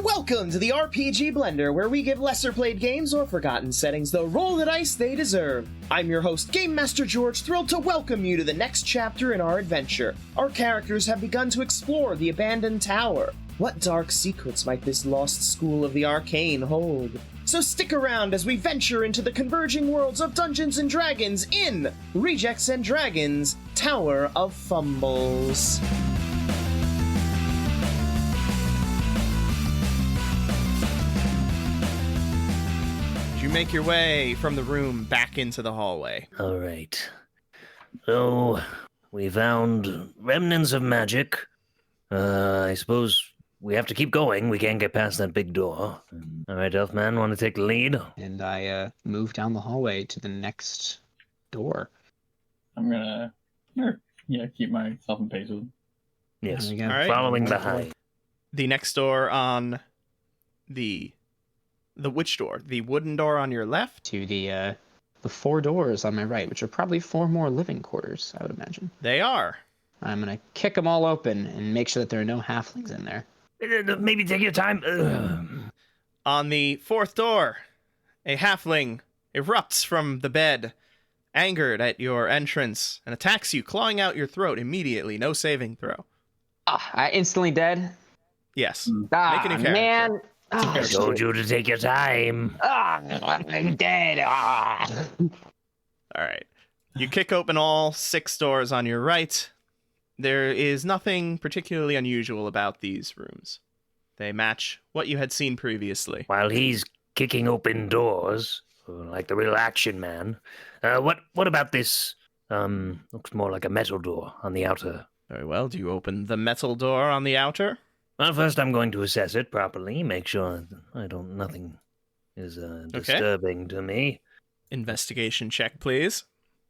Welcome to the RPG Blender, where we give lesser-played games or forgotten settings the roll the dice they deserve. I'm your host, Game Master George, thrilled to welcome you to the next chapter in our adventure. Our characters have begun to explore the abandoned tower. What dark secrets might this lost school of the arcane hold? So stick around as we venture into the converging worlds of Dungeons & Dragons in Rejects and Dragons, Tower of Fumbles. You make your way from the room back into the hallway. All right. So, we found remnants of magic. I suppose we have to keep going. We can't get past that big door. All right, Elfman, want to take the lead? And I move down the hallway to the next door. I'm gonna, keep myself in pace with him. Yes, All right. Following behind. The next door on the which door? The wooden door on your left? To the four doors on my right, which are probably four more living quarters, I would imagine. They are. I'm going to kick them all open and make sure that there are no halflings in there. Maybe take your time. On the fourth door, a halfling erupts from the bed, angered at your entrance, and attacks you, clawing out your throat immediately. No saving throw. I instantly dead? Yes. Make Ah, any character. man. I told you to take your time. I'm dead. Ah. All right. You kick open all 6 doors on your right. There is nothing particularly unusual about these rooms. They match what you had seen previously. While he's kicking open doors, like the real action man, what about this? Looks more like a metal door on the outer. Very well. Do you open the metal door on the outer? Well, first I'm going to assess it properly, make sure nothing is disturbing to me. Investigation check, please.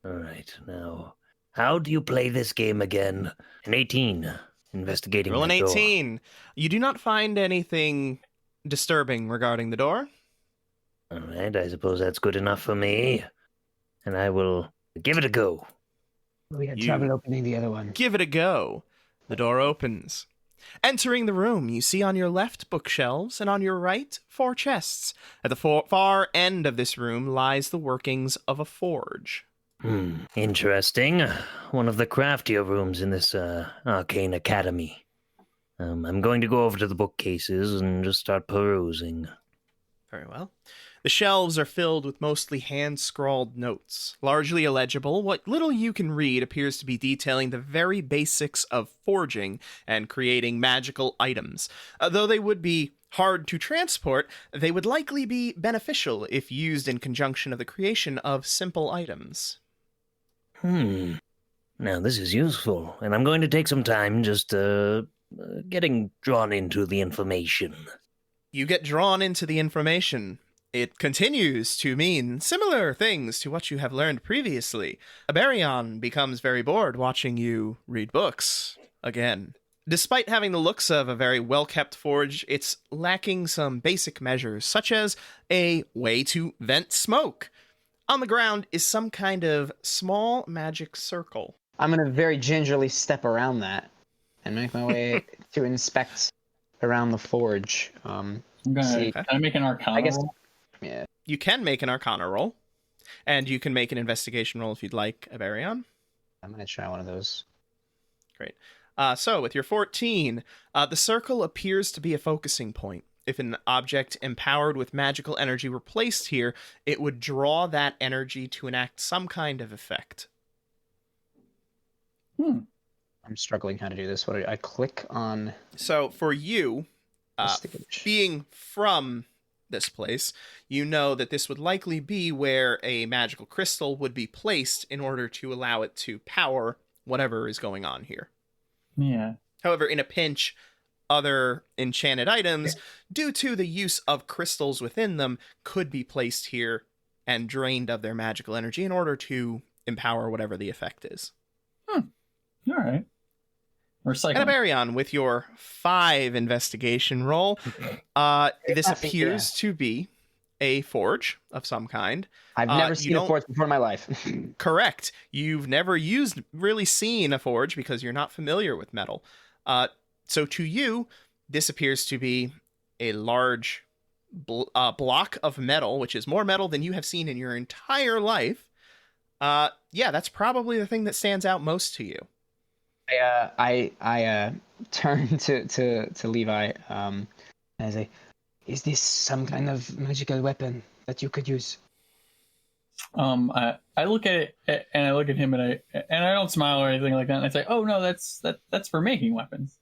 All right, now, how do you play this game again? An 18, investigating Roll an the door. 18. You do not find anything disturbing regarding the door. All right, I suppose that's good enough for me, and I will give it a go. We had You- trouble opening the other one. Give it a go. The door opens. Entering the room, you see on your left bookshelves and on your right 4 chests. At the far end of this room lies the workings of a forge. Interesting. One of the craftier rooms in this arcane academy. I'm going to go over to the bookcases and just start perusing. Very well. The shelves are filled with mostly hand-scrawled notes. Largely illegible, what little you can read appears to be detailing the very basics of forging and creating magical items. Though they would be hard to transport, they would likely be beneficial if used in conjunction of the creation of simple items. Now this is useful, and I'm going to take some time just getting drawn into the information. You get drawn into the information. It continues to mean similar things to what you have learned previously. Aberion becomes very bored watching you read books again. Despite having the looks of a very well-kept forge, it's lacking some basic measures, such as a way to vent smoke. On the ground is some kind of small magic circle. I'm going to very gingerly step around that and make my way to inspect around the forge. I'm gonna can I make an arcana I guess. roll? Yeah. You can make an arcana roll, and you can make an investigation roll if you'd like, Aberion. I'm going to try one of those. Great. So, with your 14, the circle appears to be a focusing point. If an object empowered with magical energy were placed here, it would draw that energy to enact some kind of effect. I'm struggling how to do this. What do I click on? So, for you, Investigation. being from this place, you know that this would likely be where a magical crystal would be placed in order to allow it to power whatever is going on here. Yeah. However, in a pinch, other enchanted items, due to the use of crystals within them, could be placed here and drained of their magical energy in order to empower whatever the effect is. All right. Recycling. And Aberion, with your 5 investigation roll, this appears to be a forge of some kind. I've never seen a forge before in my life. Correct. You've never really seen a forge because you're not familiar with metal. So to you, this appears to be a large block of metal, which is more metal than you have seen in your entire life. Yeah, that's probably the thing that stands out most to you. I turn to Levi and I say, "Is this some kind of magical weapon that you could use?" I look at it and I look at him and I don't smile or anything like that. And I say, "Oh no, that's for making weapons."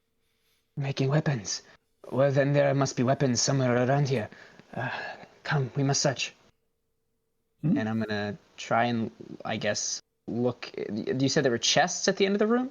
Making weapons. Well, then there must be weapons somewhere around here. Come, we must search. Hmm? And I'm gonna try and, I guess, look. You said there were chests at the end of the room?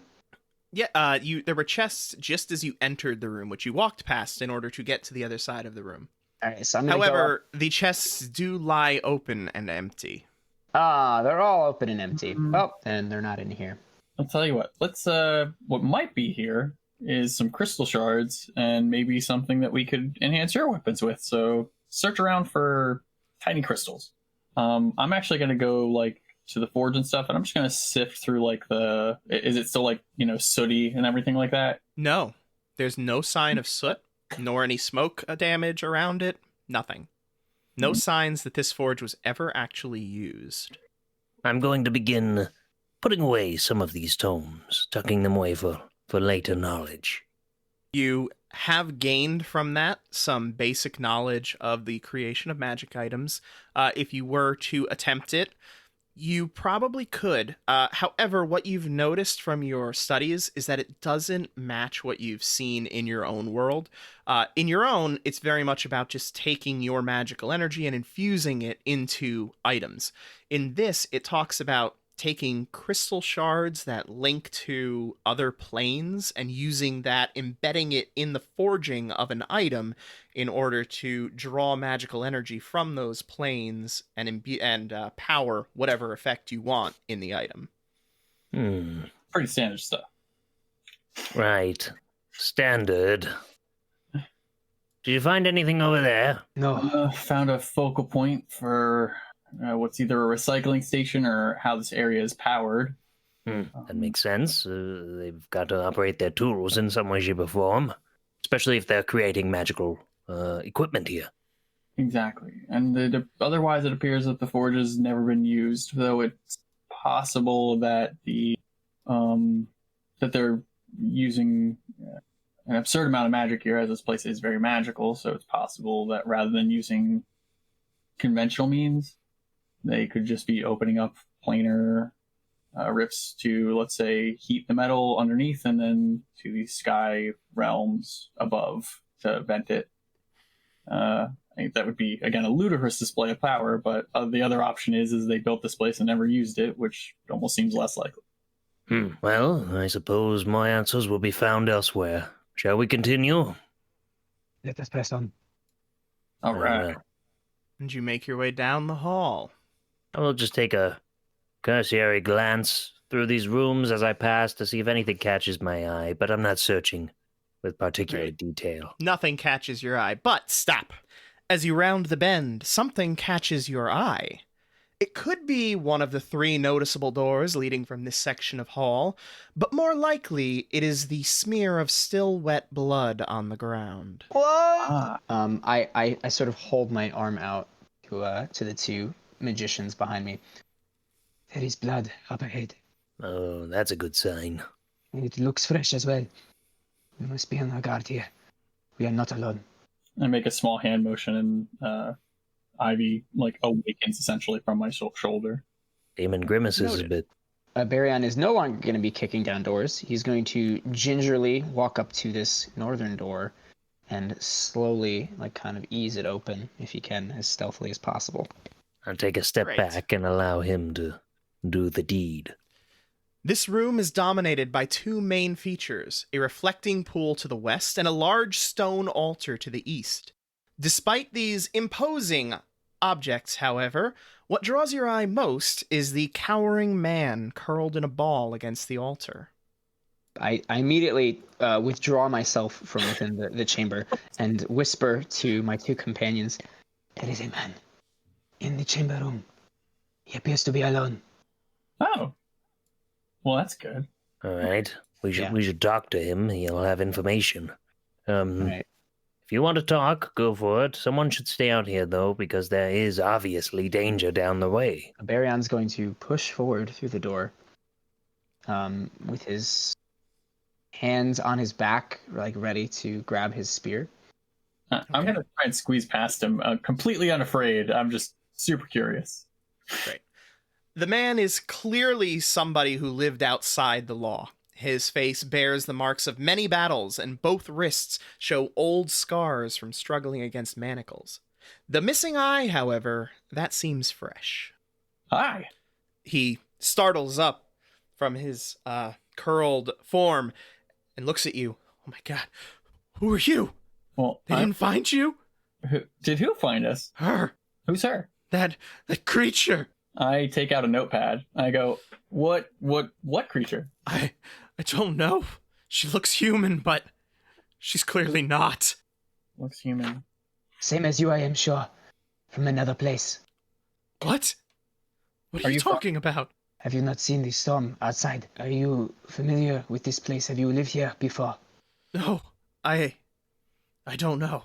Yeah, there were chests just as you entered the room, which you walked past in order to get to the other side of the room. All right, so I'm gonna However, the chests do lie open and empty. they're all open and empty. Oh, and they're not in here. I'll tell you what. Let's what might be here is some crystal shards and maybe something that we could enhance your weapons with. So search around for tiny crystals. I'm actually gonna go like to the forge and stuff, and I'm just gonna sift through like is it still like, sooty and everything like that? No, there's no sign of soot, nor any smoke damage around it. Nothing. No signs that this forge was ever actually used. I'm going to begin putting away some of these tomes, tucking them away for later knowledge. You have gained from that some basic knowledge of the creation of magic items. If you were to attempt it, you probably could. However, what you've noticed from your studies is that it doesn't match what you've seen in your own world. In your own, it's very much about just taking your magical energy and infusing it into items. In this, it talks about taking crystal shards that link to other planes and using that, embedding it in the forging of an item in order to draw magical energy from those planes and power whatever effect you want in the item. Pretty standard stuff. Right. Standard. Did you find anything over there? No. Found a focal point for what's either a recycling station or how this area is powered. That makes sense. They've got to operate their tools in some way, shape, or form, especially if they're creating magical equipment here. Exactly. And otherwise it appears that the forge has never been used, though it's possible that that they're using an absurd amount of magic here, as this place is very magical, so it's possible that rather than using conventional means, they could just be opening up planar rifts to, let's say, heat the metal underneath and then to the sky realms above to vent it. I think that would be, again, a ludicrous display of power, but the other option is they built this place and never used it, which almost seems less likely. Well, I suppose more answers will be found elsewhere. Shall we continue? Let us press on. All right. And you make your way down the hall. I will just take a cursory glance through these rooms as I pass to see if anything catches my eye, but I'm not searching with particular detail. Nothing catches your eye, but stop. As you round the bend, something catches your eye. It could be one of the 3 noticeable doors leading from this section of hall, but more likely it is the smear of still wet blood on the ground. What? I sort of hold my arm out to the 2 magicians behind me. There is blood up ahead. Oh, that's a good sign. And it looks fresh as well. We must be on our guard here. We are not alone. I make a small hand motion and Ivy awakens essentially from my shoulder. Damon grimaces Noted. a bit. Baryon is no longer going to be kicking down doors. He's going to gingerly walk up to this northern door and slowly, kind of ease it open, if he can, as stealthily as possible. I'll take a step Great. back and allow him to do the deed. This room is dominated by 2 main features, a reflecting pool to the west and a large stone altar to the east. Despite these imposing objects, however, what draws your eye most is the cowering man curled in a ball against the altar. I immediately withdraw myself from within the chamber and whisper to my 2 companions, "There is a man in the chamber room. He appears to be alone." Oh. Well, that's good. All right. We should talk to him. He'll have information. Right. If you want to talk, go for it. Someone should stay out here, though, because there is obviously danger down the way. Barion's going to push forward through the door, with his hands on his back, like ready to grab his spear. I'm going to try and squeeze past him, completely unafraid. I'm just super curious. Great. The man is clearly somebody who lived outside the law. His face bears the marks of many battles, and both wrists show old scars from struggling against manacles. The missing eye, however, that seems fresh. Hi. He startles up from his curled form and looks at you. Oh my god, who are you? Well, They didn't find you? Who find us? Her. Who's her? That creature. I take out a notepad. I go, what creature? I don't know. She looks human, but she's clearly not. Looks human. Same as you, I am sure. From another place. What? What are you talking about? Have you not seen the storm outside? Are you familiar with this place? Have you lived here before? No, I don't know.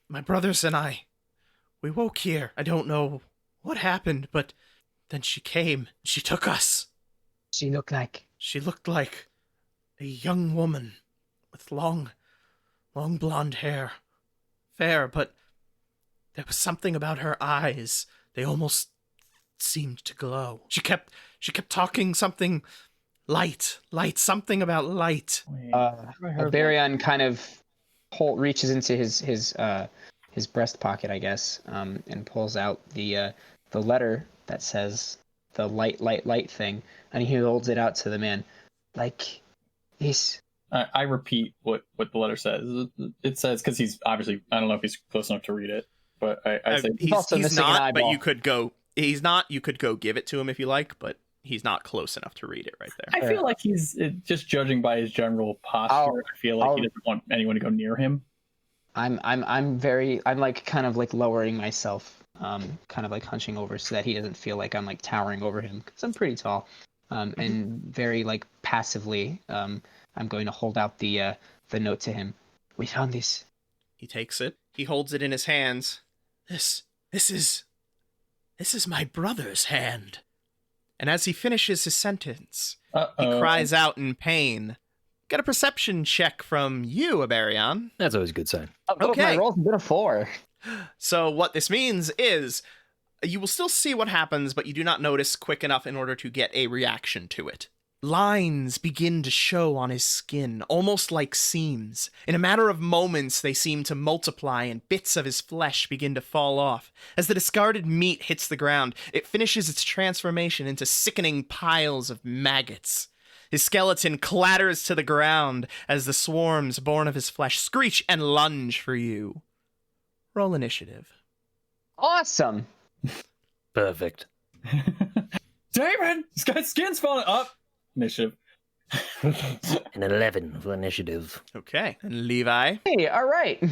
My brothers and I, we woke here. I don't know what happened, but then she came. She took us. She looked like... She looked like a young woman with long blonde hair. Fair, but there was something about her eyes. They almost seemed to glow. She kept talking something light, something about light. Barion kind of reaches into his breast pocket, I guess, and pulls out the letter that says the light thing, and he holds it out to the man. Like this. I repeat what the letter says. It says, because he's obviously, I don't know if he's close enough to read it, but I say he's not, but you could go. He's not. You could go give it to him if you like, but he's not close enough to read it right there. I feel like he's just judging by his general posture. I feel like he doesn't want anyone to go near him. I'm like kind of like lowering myself, kind of like hunching over so that he doesn't feel like I'm like towering over him, because I'm pretty tall, and very like passively, I'm going to hold out the note to him. We found this. He takes it. He holds it in his hands. This is my brother's hand. And as he finishes his sentence, he cries out in pain. Get a perception check from you, Abarion. That's always a good sign. Okay. My roll's been a 4. So what this means is you will still see what happens, but you do not notice quick enough in order to get a reaction to it. Lines begin to show on his skin, almost like seams. In a matter of moments, they seem to multiply and bits of his flesh begin to fall off. As the discarded meat hits the ground, it finishes its transformation into sickening piles of maggots. His skeleton clatters to the ground as the swarms born of his flesh screech and lunge for you. Roll initiative. Awesome. Perfect. David, this guy's skin's falling up. Initiative. An 11 for initiative. Okay. And Levi? Hey, all right.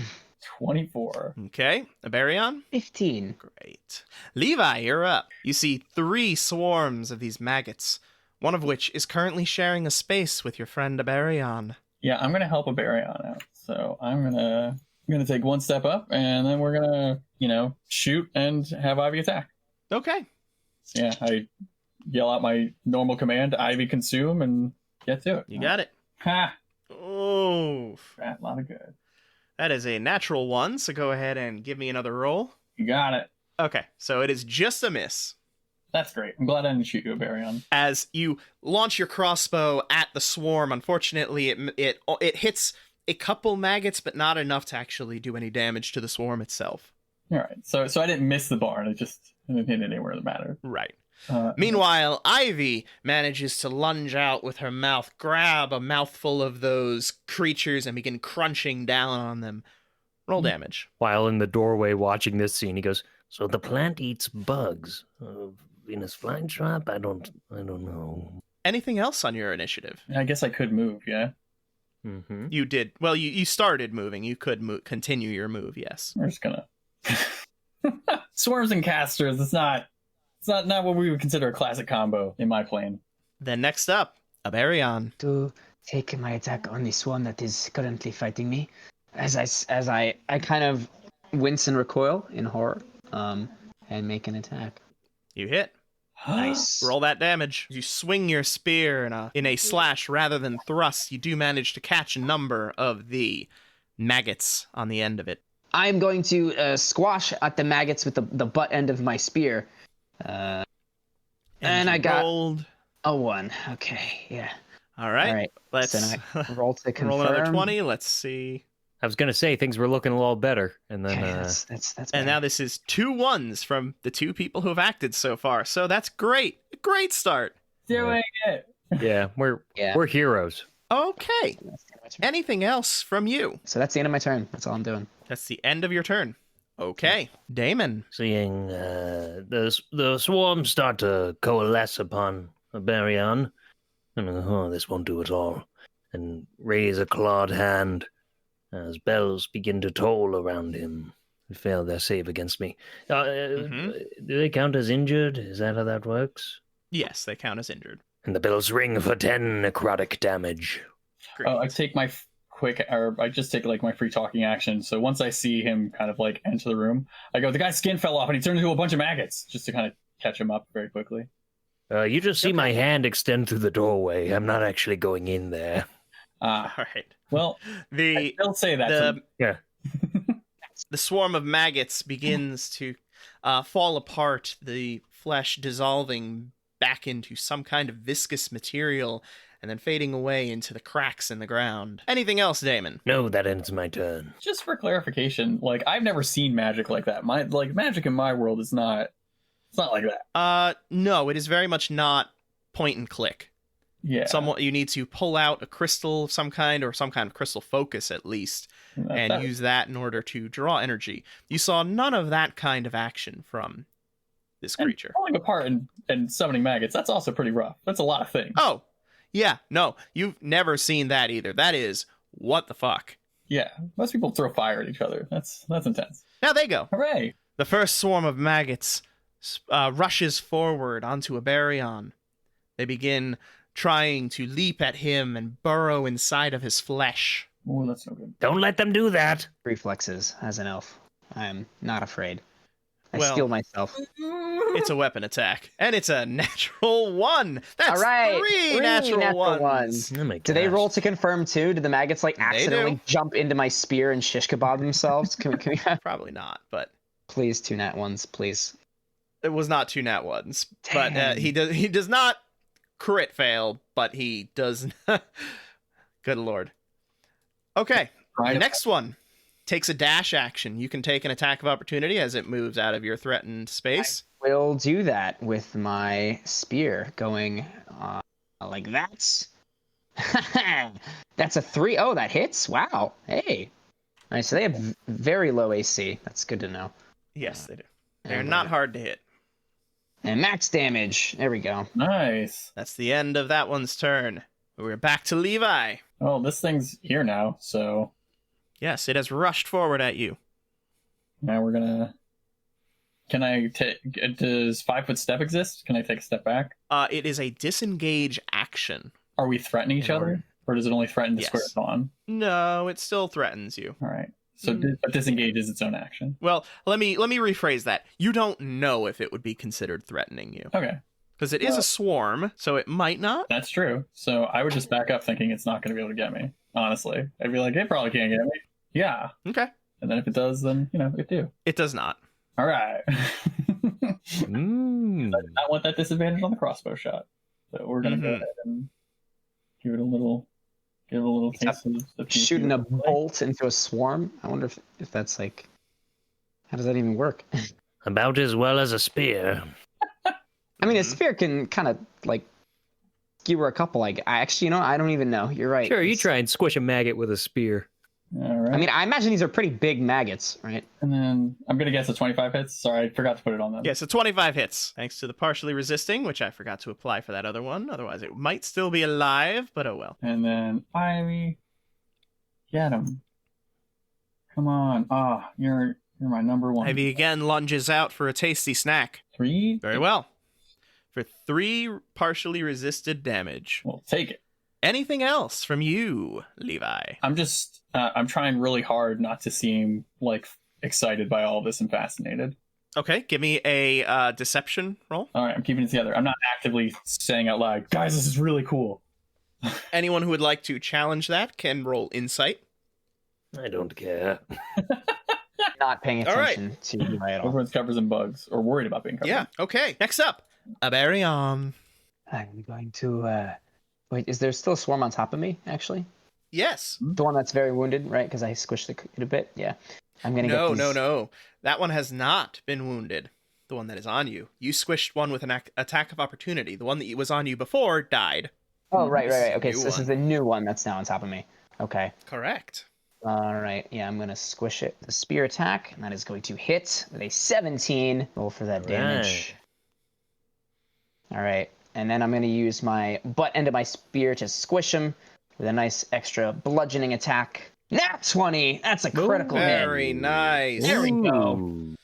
24. Okay. Abarion? 15. Great. Levi, you're up. You see 3 swarms of these maggots, one of which is currently sharing a space with your friend Abarion. Yeah, I'm gonna help Abarion out. So I'm gonna take one step up, and then we're gonna, shoot and have Ivy attack. Okay. Yeah, I yell out my normal command, Ivy consume, and get to it. You got it. Ha! Oh. A lot of good. That is a natural 1, so go ahead and give me another roll. You got it. Okay, so it is just a miss. That's great. I'm glad I didn't shoot you, Abarion. As you launch your crossbow at the swarm, unfortunately, it hits a couple maggots, but not enough to actually do any damage to the swarm itself. All right. So I didn't miss the barn. I didn't hit anywhere that mattered. Right. Meanwhile, Ivy manages to lunge out with her mouth, grab a mouthful of those creatures, and begin crunching down on them. Roll damage. While in the doorway watching this scene, he goes, "So the plant eats bugs. Venus flytrap? I don't know." Anything else on your initiative? I guess I could move, yeah? Mm-hmm. You did. Well, you started moving. You could continue your move, yes. We're just gonna... Swarms and casters, it's not what we would consider a classic combo in my plane. Then next up, Abarion. To take my attack on the swarm that is currently fighting me, as I kind of wince and recoil in horror, and make an attack. You hit. Nice. Roll that damage. You swing your spear in a slash rather than thrust. You do manage to catch a number of the maggots on the end of it. I'm going to squash at the maggots with the butt end of my spear. And I got rolled a 1. Okay, yeah. All right. All right. Let's So now I roll to confirm. roll another 20. Let's see. I was gonna say things were looking a little better, and then Okay, that's And better. now this is 2 1s from the 2 people who have acted so far. So that's great. A great start. Doing it. yeah, we're heroes. Okay. Anything else from you? So that's the end of my turn. That's all I'm doing. That's the end of your turn. Okay. Damon. Seeing the swarms start to coalesce upon Aberion, and this won't do at all, and raise a clawed hand as bells begin to toll around him. They fail their save against me. Do they count as injured? Is that how that works? Yes, they count as injured. And the bells ring for 10 necrotic damage. Great. I take my I just take like my free talking action. So once I see him kind of like enter the room, I go, the guy's skin fell off and he turned into a bunch of maggots, just to kind of catch him up very quickly. You just see my hand extend through the doorway. I'm not actually going in there. All right. Well, I still say that. Yeah. The swarm of maggots begins to fall apart, the flesh dissolving back into some kind of viscous material and then fading away into the cracks in the ground. Anything else, Damon? No, that ends my turn. Just for clarification, like I've never seen magic like that. Magic in my world is not. It's not like that. No, it is very much not point and click. Yeah. You need to pull out a crystal of some kind, or some kind of crystal focus at least, and use that in order to draw energy. You saw none of that kind of action from this creature. Pulling apart and summoning maggots, that's also pretty rough. That's a lot of things. Oh, yeah, no, you've never seen that either. That is, what the fuck? Yeah, most people throw fire at each other. That's intense. Now they go. Hooray! The first swarm of maggots rushes forward onto Aberion. They begin trying to leap at him and burrow inside of his flesh. Oh, that's no good. Don't let them do that. Reflexes as an elf. I am not afraid. I Well- steel myself. It's a weapon attack, and it's a natural 1. That's All right, three natural ones. ones. Oh my Do they gosh. roll to confirm too? Do the maggots like They accidentally do. jump into my spear and shish kebab themselves? Can we have Probably not, but please 2 nat ones, please? it was not 2 nat 1s. But Damn. he does not crit fail, but he does. Good lord. Okay, Right. the next one takes a dash action. You can take an attack of opportunity as it moves out of your threatened space. Will do that with my spear going like that. That's a 3. Oh, that hits. Wow. Hey. All right, so they have very low AC. That's good to know. Yes, they do. They're And, not hard to hit. And max damage. There we go. Nice. That's the end of that one's turn. We're back to Levi. Oh, this thing's here now, so Yes, it has rushed forward at you. now we're gonna. Can I take? Does 5-foot step exist? Can I take a step back? It is a disengage action. Are we threatening each In other, order- or does it only threaten the Yes. square it's on? No, it still threatens you. All right. So Mm. but disengage is its own action. Well, let me rephrase that. You don't know if it would be considered threatening you, Okay, because it is Well- a swarm, so it might not. that's true. So I would just back up, thinking it's not going to be able to get me. Honestly, I'd be like, it probably can't get me. Yeah, Okay, and then if it does, then it do. it does not. All right. Mm. I want that disadvantage on the crossbow shot, so we're gonna go Mhm. ahead and give it a little taste of the Shooting a bolt into a swarm. I wonder if that's like, how does that even work? About as well as a spear. I mean, a Mhm. spear can kind of like skewer a couple. Like, actually, I don't even know. You're right. Sure, you It's- try and squish a maggot with a spear. All right. I mean, I imagine these are pretty big maggots, right? and then I'm gonna guess a 25 hits. Sorry, I forgot to put it on them. Yeah, so 25 hits, thanks to the partially resisting, which I forgot to apply for that other one. Otherwise, it might still be alive, but oh well. And then Ivy, get him. Come on. You're my number one. Ivy again lunges out for a tasty snack. 3. Very well. For 3 partially resisted damage. Well, take it. Anything else from you, Levi? I'm just, I'm trying really hard not to seem like excited by all this and fascinated. Okay, give me a deception roll. All right, I'm keeping it together. I'm not actively saying out loud, guys, this is really cool. Anyone who would like to challenge that can roll insight. I don't care. Not paying All right. attention to Levi at all. Everyone's covered in bugs, or worried about being covered. Yeah, okay. Next up, Aberion. I'm going to. Wait, is there still a swarm on top of me, actually? Yes. The one that's very wounded, right? Because I squished it a bit. Yeah. I'm going to No, get these... no. That one has not been wounded. The one that is on you. You squished one with an attack of opportunity. The one that was on you before died. Oh, right. Okay, New so this is the new one that's now on top of me. Okay. Correct. All right. Yeah, I'm going to squish it. The spear attack, and that is going to hit with a 17. Roll for that damage. All right. And then I'm going to use my butt end of my spear to squish him with a nice extra bludgeoning attack. Nat 20! That's a critical hit. Very nice. There we go. Ooh.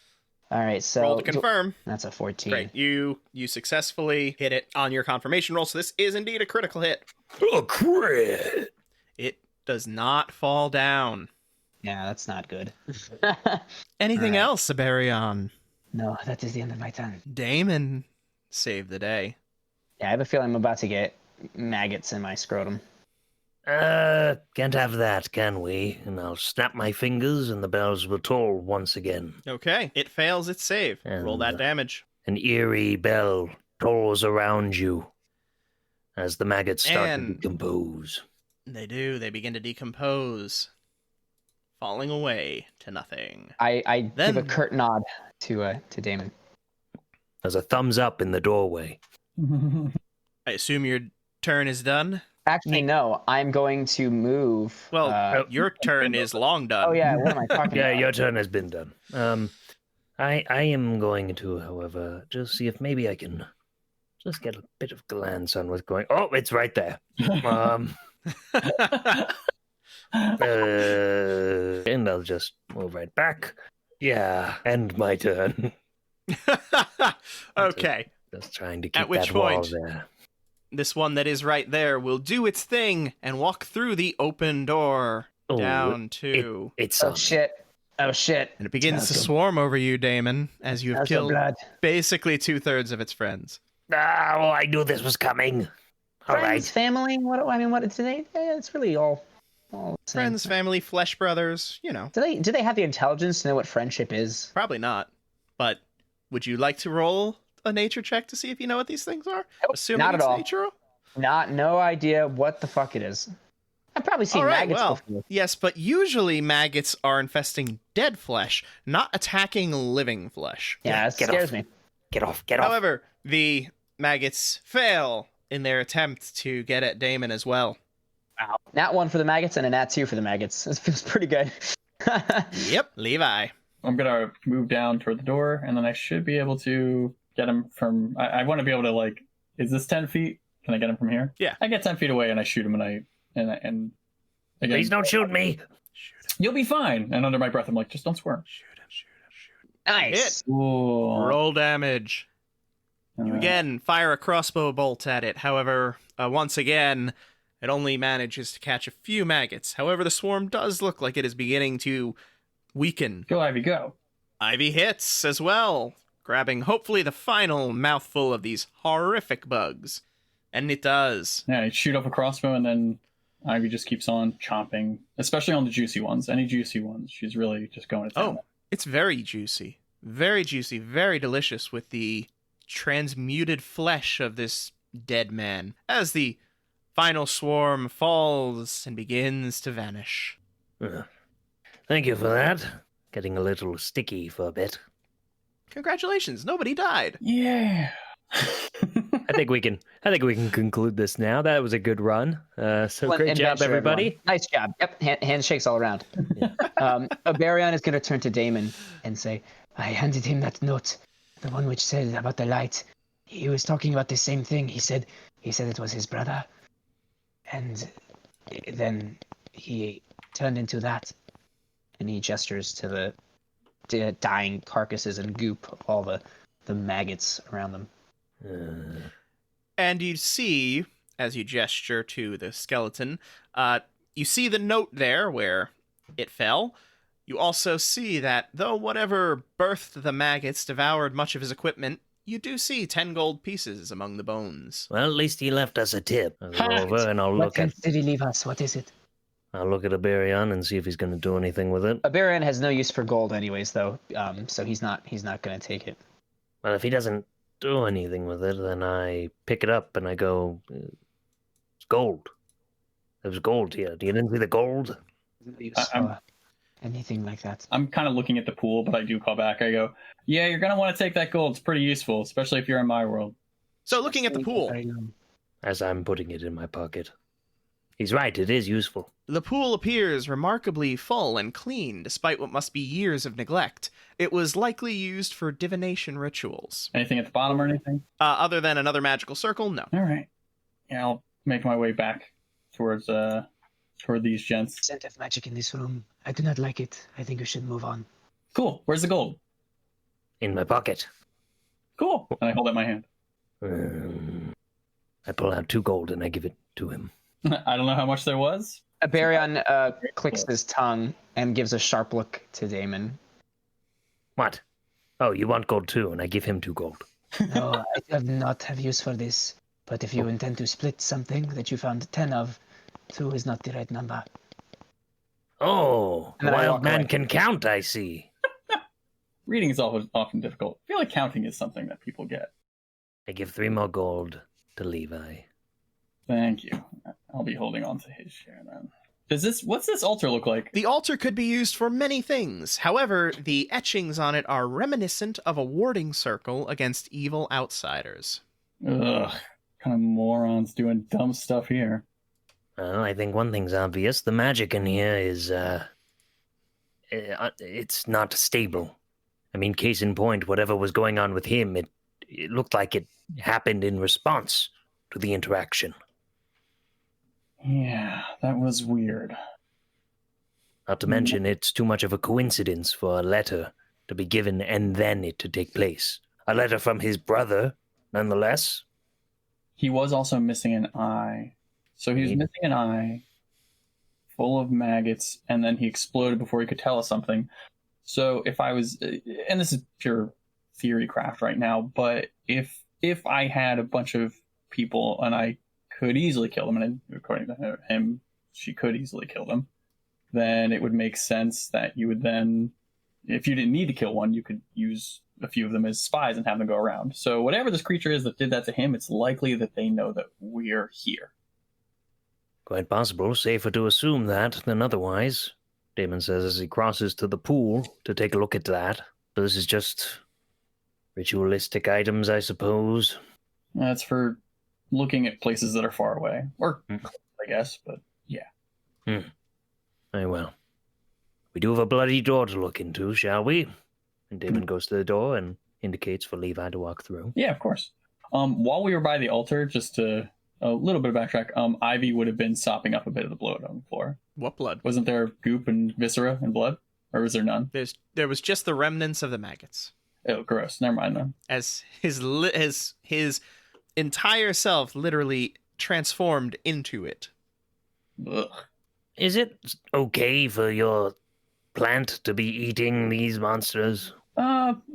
All right, so... Roll to confirm. That's a 14. Great. You successfully hit it on your confirmation roll, so this is indeed a critical hit. Oh, crit! It does not fall down. Yeah, that's not good. Anything All right. else, Aberion? No, that is the end of my turn. Damon saved the day. Yeah, I have a feeling I'm about to get maggots in my scrotum. Can't have that, can we? And I'll snap my fingers and the bells will toll once again. Okay. It fails its save. Roll that damage. An eerie bell tolls around you as the maggots start to And- decompose. They do. They begin to decompose, falling away to nothing. I Then- give a curt nod to Damon. There's a thumbs up in the doorway. I assume your turn is done? Actually, no. I'm going to move. Well, your turn is long done. Oh yeah, what am I talking Yeah, about? your turn has been done. I am going to, however, just see if maybe I can just get a bit of glance on what's going. Oh, it's right there. And I'll just move right back. Yeah, end my turn. Okay. Just trying to keep At which that wall point- there. This one that is right there will do its thing and walk through the open door Oh, down to... It's Oh shit! Oh shit! And it begins to That's swarm over you, Damon, as you have That's the killed blood. basically 2/3 of its friends. well, I knew this was coming. All Friends, right. family. What today? It's really all the same. Friends, family, flesh brothers, Do they have the intelligence to know what friendship is? probably not. But would you like to roll a nature check to see if you know what these things are? Nope, Assuming not at it's all. nature? No idea what the fuck it is. I've probably seen All right, maggots well, before. yes, but usually maggots are infesting dead flesh, not attacking living flesh. Yeah, it get scares off. me. Get off. Get off. However, the maggots fail in their attempt to get at Damon as well. Wow. Nat 1 for the maggots and a nat 2 for the maggots. This feels pretty good. Yep, Levi. I'm gonna move down toward the door, and then I should be able to get him from. I want to be able to like. Is this 10 feet? Can I get him from here? Yeah. I get 10 feet away, and I shoot him, and again, Please don't shoot me. Shoot him, you'll be fine. And under my breath, I'm like, just don't swear. shoot him, shoot him, shoot him. Nice. Ooh. Roll damage. You Alright. again fire a crossbow bolt at it. However, once again, it only manages to catch a few maggots. However, the swarm does look like it is beginning to weaken. Go, Ivy, go. Ivy hits as well, grabbing hopefully the final mouthful of these horrific bugs. And it does. Yeah, I shoot up a crossbow, and then Ivy just keeps on chomping, especially on the juicy ones. Any juicy ones, she's really just going to town. Oh, it's very juicy, very delicious with the transmuted flesh of this dead man as the final swarm falls and begins to vanish. Thank you for that. Getting a little sticky for a bit. Congratulations, nobody died. Yeah. I think we can conclude this now. That was a good run. So Excellent great job, adventure, everybody. everyone. Nice job. Yep, handshakes all around. Aberion is going to turn to Damon and say, I handed him that note, the one which said about the light. He was talking about the same thing. He said it was his brother. And then he turned into that. And he gestures to the dying carcasses and goop of all the maggots around them. And you see, as you gesture to the skeleton. You see the note there where it fell. You also see that though whatever birthed the maggots devoured much of his equipment, you do see 10 gold pieces among the bones. Well, at least he left us a tip. I'll go over and I'll What look at. else did he leave us? What is it? I'll look at Aberion and see if he's going to do anything with it. Aberion has no use for gold, anyways, though. So he's not going to take it. Well, if he doesn't do anything with it, then I pick it up and I go, it's gold. There's gold here. Do you didn't see the gold? No use for anything like that. I'm kind of looking at the pool, but I do call back. I go, yeah, you're going to want to take that gold. It's pretty useful, especially if you're in my world. So looking at the pool, As I'm putting it in my pocket. He's right, it is useful. the pool appears remarkably full and clean despite what must be years of neglect. It was likely used for divination rituals. Anything at the bottom or anything? Other than another magical circle, no. All right. Yeah, I'll make my way back towards toward these gents. Scent of magic in this room. I do not like it. I think we should move on. Cool. Where's the gold? In my pocket. Cool. And I hold out my hand. I pull out 2 gold and I give it to him. I don't know how much there was. Aberion clicks his tongue and gives a sharp look to Damon. What? Oh, you want gold too, and I give him 2 gold. No, I do not have use for this. But if you intend to split something that you found 10 of, 2 is not the right number. Oh, And the then I wild walk man away. can count, I see. Reading is often difficult. I feel like counting is something that people get. I give 3 more gold to Levi. Thank you. I'll be holding on to his share then. What's this altar look like? The altar could be used for many things. However, the etchings on it are reminiscent of a warding circle against evil outsiders. Ugh. Kind of morons doing dumb stuff here. Well, I think one thing's obvious. The magic in here is, it's not stable. I mean, case in point, whatever was going on with him, it looked like it happened in response to the interaction. Yeah, that was weird. Not to mention, it's too much of a coincidence for a letter to be given and then it to take place. A letter from his brother, nonetheless. He was also missing an eye. So he was missing an eye, full of maggots, and then he exploded before he could tell us something. So if I was, and this is pure theory craft right now, but if I had a bunch of people and I could easily kill them, and according to him, she could easily kill them, then it would make sense that you would then, if you didn't need to kill one, you could use a few of them as spies and have them go around. So whatever this creature is that did that to him, it's likely that they know that we're here. Quite possible. Safer to assume that than otherwise. Damon says as he crosses to the pool to take a look at that. So this is just ritualistic items, I suppose. That's for looking at places that are far away. Or, I guess, but yeah. Very well. We do have a bloody door to look into, shall we? And Damon goes to the door and indicates for Levi to walk through. Yeah, of course. While we were by the altar, just to a little bit of backtrack, Ivy would have been sopping up a bit of the blood on the floor. What blood? Wasn't there goop and viscera and blood? Or was there none? There was just the remnants of the maggots. Oh, gross. Never mind then. As his entire self literally transformed into it. Ugh. Is it okay for your plant to be eating these monsters?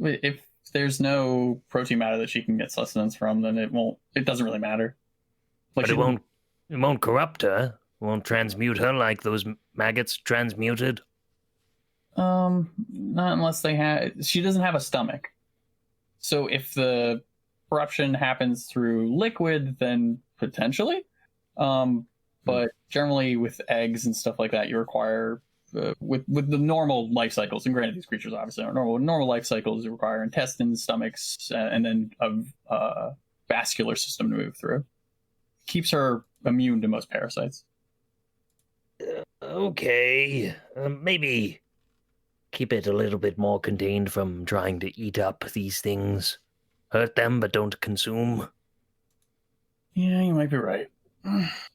If there's no protein matter that she can get sustenance from, then it doesn't really matter. Like But it won't corrupt her. It won't transmute her like those maggots transmuted. Not unless she doesn't have a stomach. So if the corruption happens through liquid, then potentially. But generally with eggs and stuff like that, you require, with the normal life cycles, and granted these creatures obviously are normal life cycles, you require intestines, stomachs, and then a vascular system to move through. Keeps her immune to most parasites. Okay. Maybe keep it a little bit more contained from trying to eat up these things. Hurt them, but don't consume. Yeah, you might be right.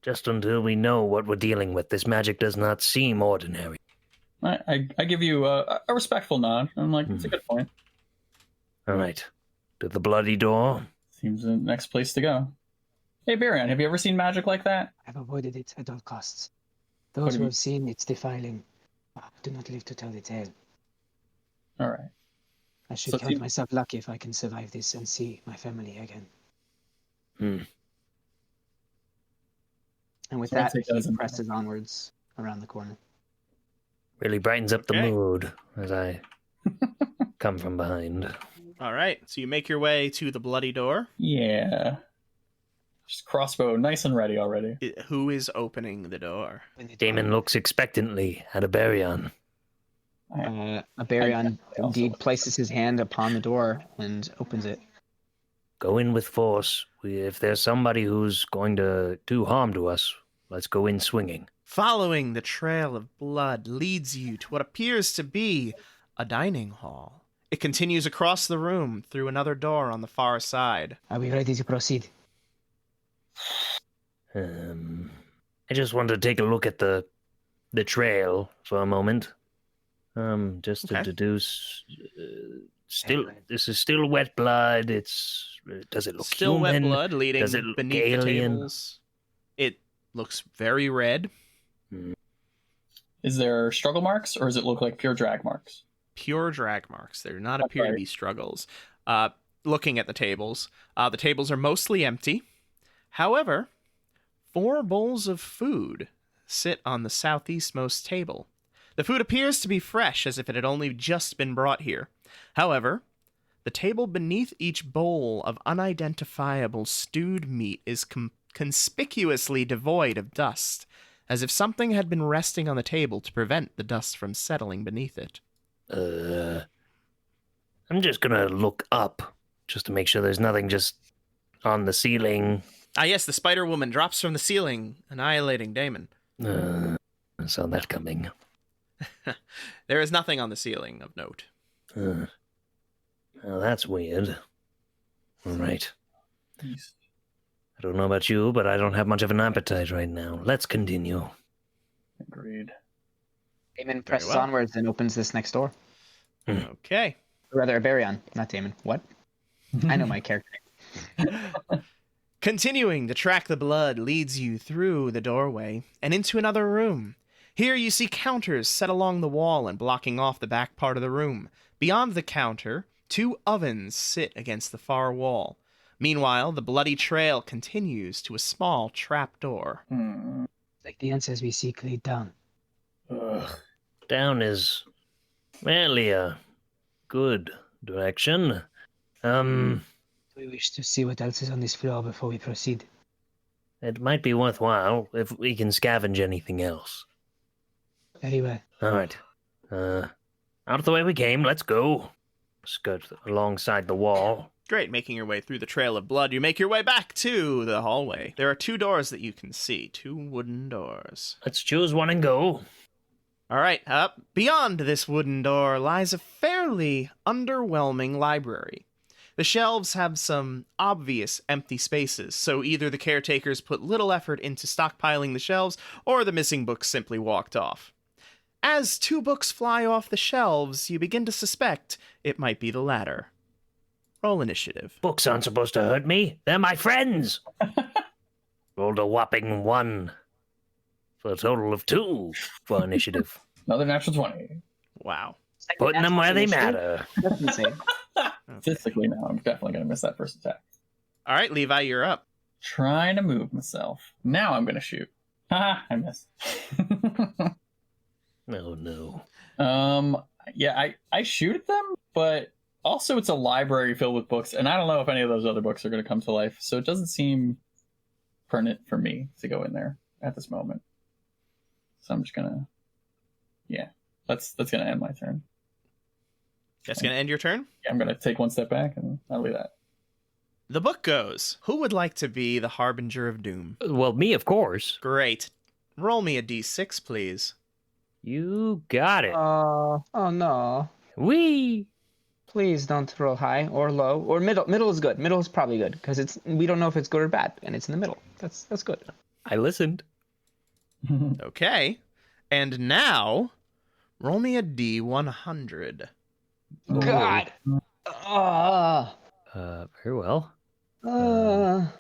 Just until we know what we're dealing with, this magic does not seem ordinary. I give you a respectful nod. I'm like, it's a good point. All right. To the bloody door. Seems the next place to go. Hey, Barion, have you ever seen magic like that? I've avoided it at all costs. What Those have who you- have seen its defiling do not live to tell the tale. All right. I should So count you- myself lucky if I can survive this and see my family again. Hmm. And with So I'd that, take that he as a- presses onwards around the corner. Really brightens up the Okay. mood as I come from behind. All right, so you make your way to the bloody door. Yeah. Just crossbow, nice and ready already. Who is opening the door? Damon looks expectantly at a Baryon. Aberion I also indeed look- places his hand upon the door and opens it. Go in with force. If there's somebody who's going to do harm to us, let's go in swinging. Following the trail of blood leads you to what appears to be a dining hall. It continues across the room through another door on the far side. Are we ready to proceed? I just wanted to take a look at the trail for a moment. Just to Okay. deduce. This is still wet blood. Does it look Still human? wet blood leading Does it look beneath alien? the tables. It looks very red. Is there struggle marks, or does it look like pure drag marks? Pure drag marks. There do not appear to Okay. be struggles. Looking at the tables are mostly empty. However, 4 bowls of food sit on the southeastmost table. The food appears to be fresh, as if it had only just been brought here. However, the table beneath each bowl of unidentifiable stewed meat is conspicuously devoid of dust, as if something had been resting on the table to prevent the dust from settling beneath it. I'm just gonna look up just to make sure there's nothing just on the ceiling. Ah, yes, the Spider Woman drops from the ceiling, annihilating Damon. I saw that coming. There is nothing on the ceiling of note. Well, that's weird. All right. Jeez. I don't know about you, but I don't have much of an appetite right now. Let's continue. Agreed. Damon presses well. onwards and opens this next door. Okay. Or rather, Aberion, not Damon. What? I know my character. Continuing to track the blood leads you through the doorway and into another room. Here you see counters set along the wall and blocking off the back part of the room. Beyond the counter, 2 ovens sit against the far wall. Meanwhile, the bloody trail continues to a small trap door. Like the answers we seek lead down. Ugh. Down is rarely a good direction. We wish to see what else is on this floor before we proceed. It might be worthwhile if we can scavenge anything else. Very well. All right. Out of the way we came. Let's go. Skirt alongside the wall. Great, making your way through the trail of blood, you make your way back to the hallway. There are 2 doors that you can see, 2 wooden doors. Let's choose one and go. All right, up beyond this wooden door lies a fairly underwhelming library. The shelves have some obvious empty spaces, so either the caretakers put little effort into stockpiling the shelves, or the missing books simply walked off. As 2 books fly off the shelves, you begin to suspect it might be the latter. Roll initiative. Books aren't supposed to hurt me. They're my friends. Rolled a whopping 1 for a total of 2 for initiative. Another natural 20. Wow. Putting them where they matter. That's insane. Statistically now, I'm definitely going to miss that first attack. All right, Levi, you're up. Trying to move myself. Now I'm going to shoot. Haha, I missed. Oh, no. Yeah, I shoot at them, but also it's a library filled with books, and I don't know if any of those other books are going to come to life, so it doesn't seem pertinent for me to go in there at this moment. So I'm just gonna, yeah, that's gonna end my turn. That's going to end your turn? Yeah, I'm gonna take one step back, and that'll be that. The book goes. Who would like to be the Harbinger of Doom? Well, me, of course. Great. Roll me a d6, please. You got it. Oh no. Wee. Please don't roll high or low or middle. Middle is good. Middle is probably good because we don't know if it's good or bad, and it's in the middle. That's good. I listened. Okay. And now, roll me a d100. God. Very well.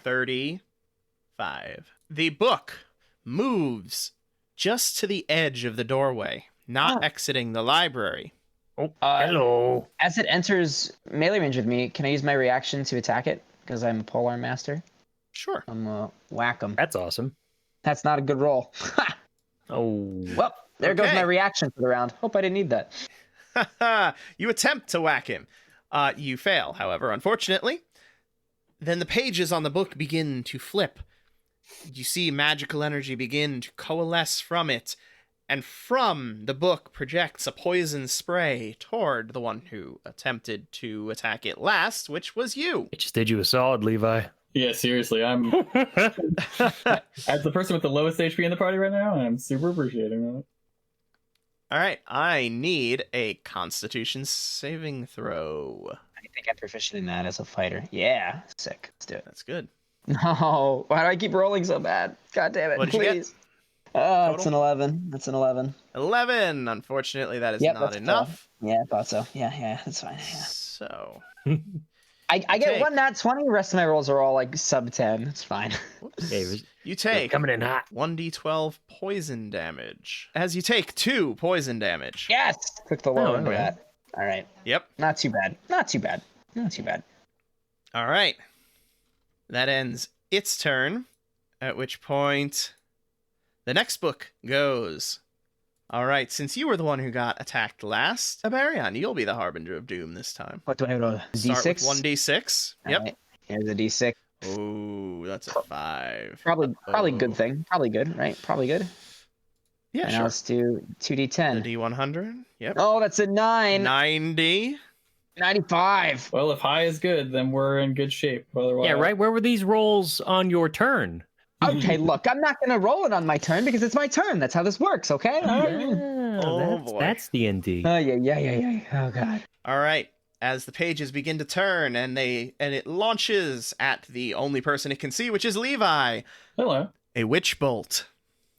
30, 5. The book moves just to the edge of the doorway, not exiting the library. Oh, hello. As it enters melee range with me, can I use my reaction to attack it? Because I'm a polearm master. Sure. I'm whack 'em. That's awesome. That's not a good roll. Oh. Well, there goes Okay. my reaction for the round. Hope I didn't need that. You attempt to whack him. You fail, however, unfortunately. Then the pages on the book begin to flip. You see magical energy begin to coalesce from it, and from the book projects a poison spray toward the one who attempted to attack it last, which was you. It just did you a solid, Levi. Yeah, seriously, I'm as the person with the lowest HP in the party right now, and I'm super appreciating that. All right, I need a Constitution saving throw. I think I'm proficient in that as a fighter. Yeah, sick. Let's do it. That's good. No, why do I keep rolling so bad? God damn it! What'd you get? Please. It's Total? an 11. That's an 11. 11. Unfortunately, that is Yep, not that's enough. Yeah, I thought so. Yeah, that's fine. Yeah. So, I get Take. one nat 20. The rest of my rolls are all like sub 10. It's fine. whoops. Hey, was- You take coming in hot. 1d12 poison damage. As you take 2 poison damage. Yes! Click the low Oh, end of alright. that. All right. Yep. Not too bad. Not too bad. Not too bad. All right. That ends its turn, at which point the next book goes. All right, since you were the one who got attacked last, Abarion, you'll be the Harbinger of Doom this time. What do I roll? Start D6? with 1d6. All Yep. right. Here's a D6. Ooh, that's a 5. Probably good Oh. thing. Probably good, right? Probably good. Yeah, And now sure. let's do The 2d10. D100. Yep. Oh, that's a 9. 90. 95. Well, if high is good, then we're in good shape. Otherwise, Yeah, right. Where were these rolls on your turn? Okay, look, I'm not going to roll it on my turn because it's my turn. That's how this works, okay? Oh, that's, boy. that's D&D. Yeah. Oh, God. All right. As the pages begin to turn and it launches at the only person it can see, which is Levi. Hello. A witch bolt.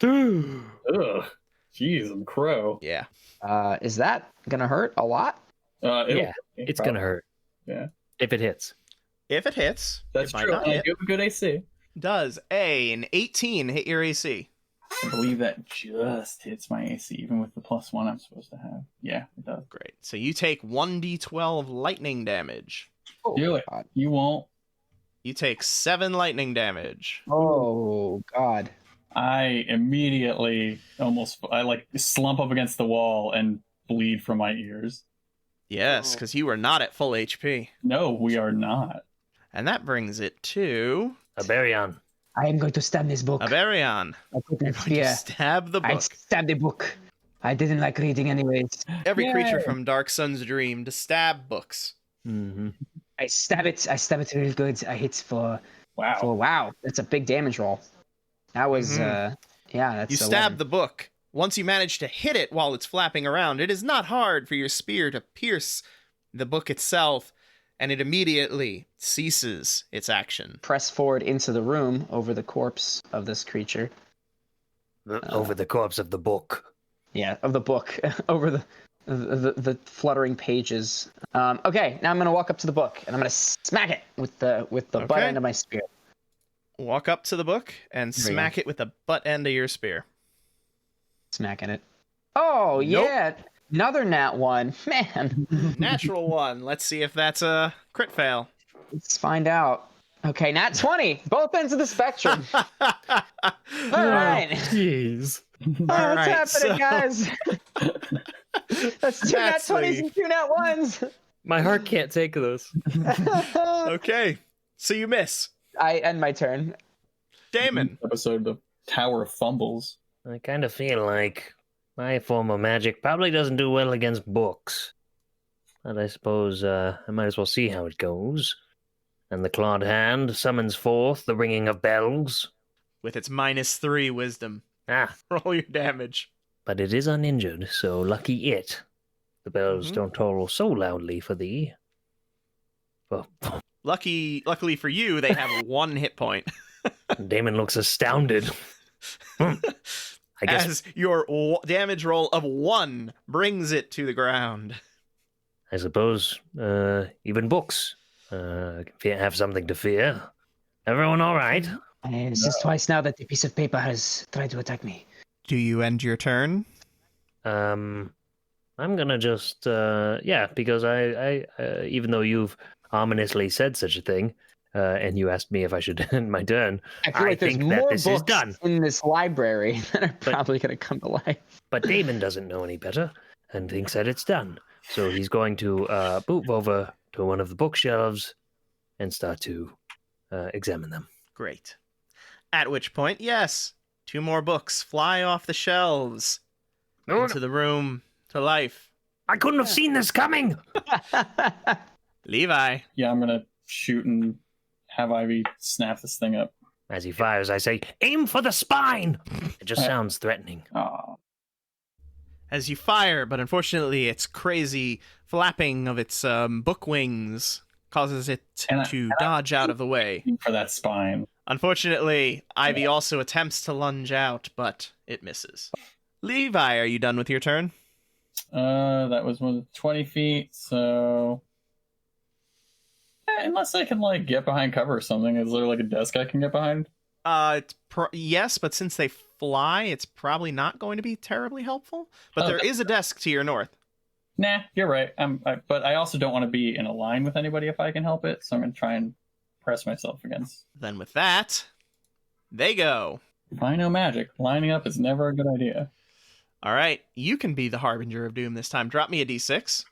Ugh. Jeez, I'm crow. Yeah. Is that going to hurt a lot? Yeah, it's going to hurt. Yeah. If it hits. If it hits, That's it might true. not You hit. have a good AC. Does an 18 hit your AC? I believe that just hits my AC, even with the +1 I'm supposed to have. Yeah, it does. Great. So you take 1d12 lightning damage. Oh, Do it. God. You won't. You take 7 lightning damage. Oh, God. I immediately I like slump up against the wall and bleed from my ears. Yes, because you are not at full HP. No, we are not. And that brings it to Abarion. I am going to stab this book. Abarion. I put You're that going to spear. stab the I book. stabbed the book. I didn't like reading anyways. Every Yay. creature from Dark Sun's dream to stab books. Mm-hmm. I stab it real good. I hit for Wow. wow. That's a big damage roll. That was Mhm. yeah, that's You stab the book. Once you manage to hit it while it's flapping around, it is not hard for your spear to pierce the book itself, and it immediately ceases its action. press forward into the room over the corpse of this creature. Over the corpse of the book. Yeah, of the book. Over the fluttering pages. Okay, now I'm gonna walk up to the book and I'm gonna smack it with the butt Okay. end of my spear. Walk up to the book and There we smack it with the butt end of your spear. Smacking it. Oh Nope. yeah, another nat 1. Man, Natural one. Let's see if that's a crit fail. let's find out. Okay, nat 20. Both ends of the spectrum. All right. Jeez. Oh, All what's right, happening, so- guys? That's 2 nat That's 20s the- and 2 nat 1s. My heart can't take this. Okay, so you miss. I end my turn. Damon. Episode of Tower of Fumbles. I kind of feel like my form of magic probably doesn't do well against books. But I suppose I might as well see how it goes. And the clawed hand summons forth the ringing of bells. With its -3 wisdom. Ah, Roll your damage. but it is uninjured, so lucky it. The bells Mhm. don't toll so loudly for thee. Well, Luckily for you, they have 1 hit point. Damon looks astounded. I guess As your damage roll of 1 brings it to the ground. I suppose even books have something to fear. Everyone all right? It's just twice now that the piece of paper has tried to attack me. Do you end your turn? I'm gonna just because I even though you've ominously said such a thing, and you asked me if I should end my turn, I feel like there's think that more this is books done. in this library that are probably going to come to life. But Damon doesn't know any better and thinks that it's done. So he's going to move over to one of the bookshelves and start to examine them. Great. At which point, yes, 2 more books fly off the shelves into the room to life. I couldn't have seen this coming. Levi. Yeah, I'm gonna shoot and have Ivy snap this thing up. As he fires, I say, "Aim for the spine." It just sounds threatening. Aw. As you fire, but unfortunately its crazy flapping of its book wings causes it to dodge out of the way. For that spine. Unfortunately, Ivy also attempts to lunge out, but it misses. Levi, are you done with your turn? That was 20 feet, so... Unless I can, get behind cover or something. Is there, a desk I can get behind? Yes, but since they fly, it's probably not going to be terribly helpful. But there is a desk to your north. Nah, you're right. But I also don't want to be in a line with anybody if I can help it, so I'm going to try and press myself against. Then with that, they go. If I know magic, lining up is never a good idea. All right, you can be the Harbinger of Doom this time. Drop me a d6.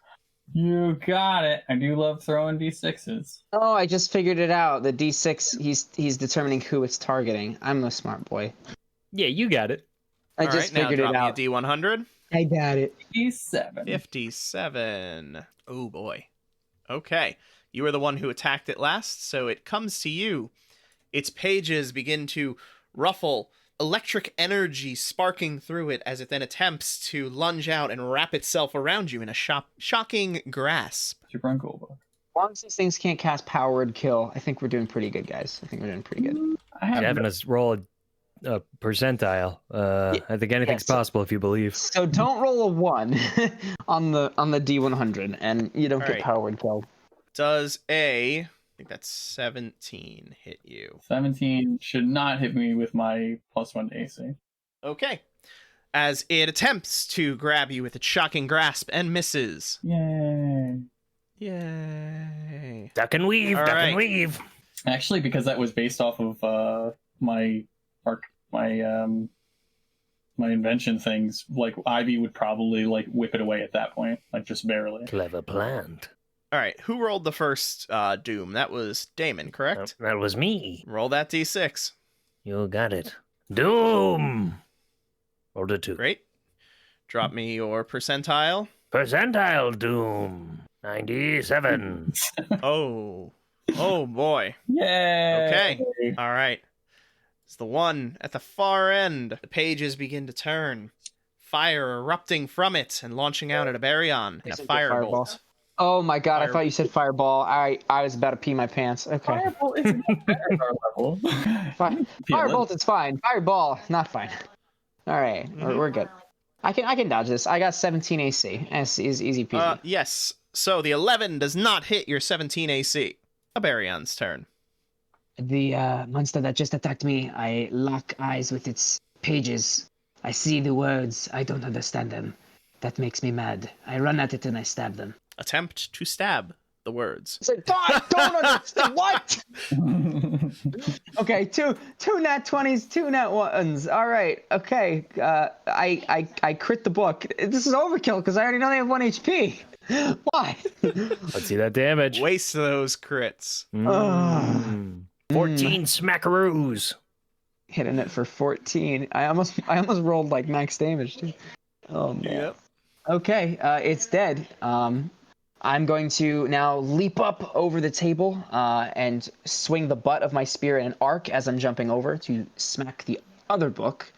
You got it. I do love throwing d6s. Oh, I just figured it out. The D6, he's determining who it's targeting. I'm a smart boy. Yeah, you got it. I just figured it out. Now drop me a d100. I got it. 57. Oh, boy. Okay. You were the one who attacked it last, so it comes to you. Its pages begin to ruffle, electric energy sparking through it as it then attempts to lunge out and wrap itself around you in a shocking grasp. Super uncool book. As long as these things can't cast Power Word Kill, I think we're doing pretty good, guys. I think we're doing pretty good. Having us roll a percentile. I think anything's possible if you believe. So don't roll a 1 on the D100, and you don't get Power Word Kill. Does I think that's 17 hit you? 17 should not hit me with my +1 to AC. Okay. As it attempts to grab you with its shocking grasp and misses. Yay. Yay. Duck and weave, All duck right. and weave. Actually, because that was based off of my invention things, Ivy would probably whip it away at that point, just barely. Clever planned. All right, who rolled the first Doom? That was Damon, correct? That was me. Roll that d6. You got it. Doom. Rolled a 2. Great. Drop me your percentile. Percentile Doom. 97. Oh boy. Yay! Okay. All right. It's the one at the far end. The pages begin to turn. Fire erupting from it and launching out at a Baryon in a firebolt. Oh my god, I thought you said Fireball. I was about to pee my pants. Okay. Firebolt is better at our level. Firebolt is fine. Fireball, not fine. All right, we're good. I can dodge this. I got 17 AC. It's easy peasy. Yes. So the 11 does not hit your 17 AC. A Baryon's turn. The monster that just attacked me, I lock eyes with its pages. I see the words. I don't understand them. That makes me mad. I run at it and I stab them. Attempt to stab the words. It's I don't understand. What? Okay, two nat 20s, 2 nat 1s. All right. Okay. I crit the book. This is overkill because I already know they have 1 HP. Why? Let's see that damage. Waste those crits. 14 smackaroos. Hitting it for 14. I almost rolled max damage too. Oh man. Yep. Okay, it's dead. I'm going to now leap up over the table and swing the butt of my spear in an arc as I'm jumping over to smack the other book.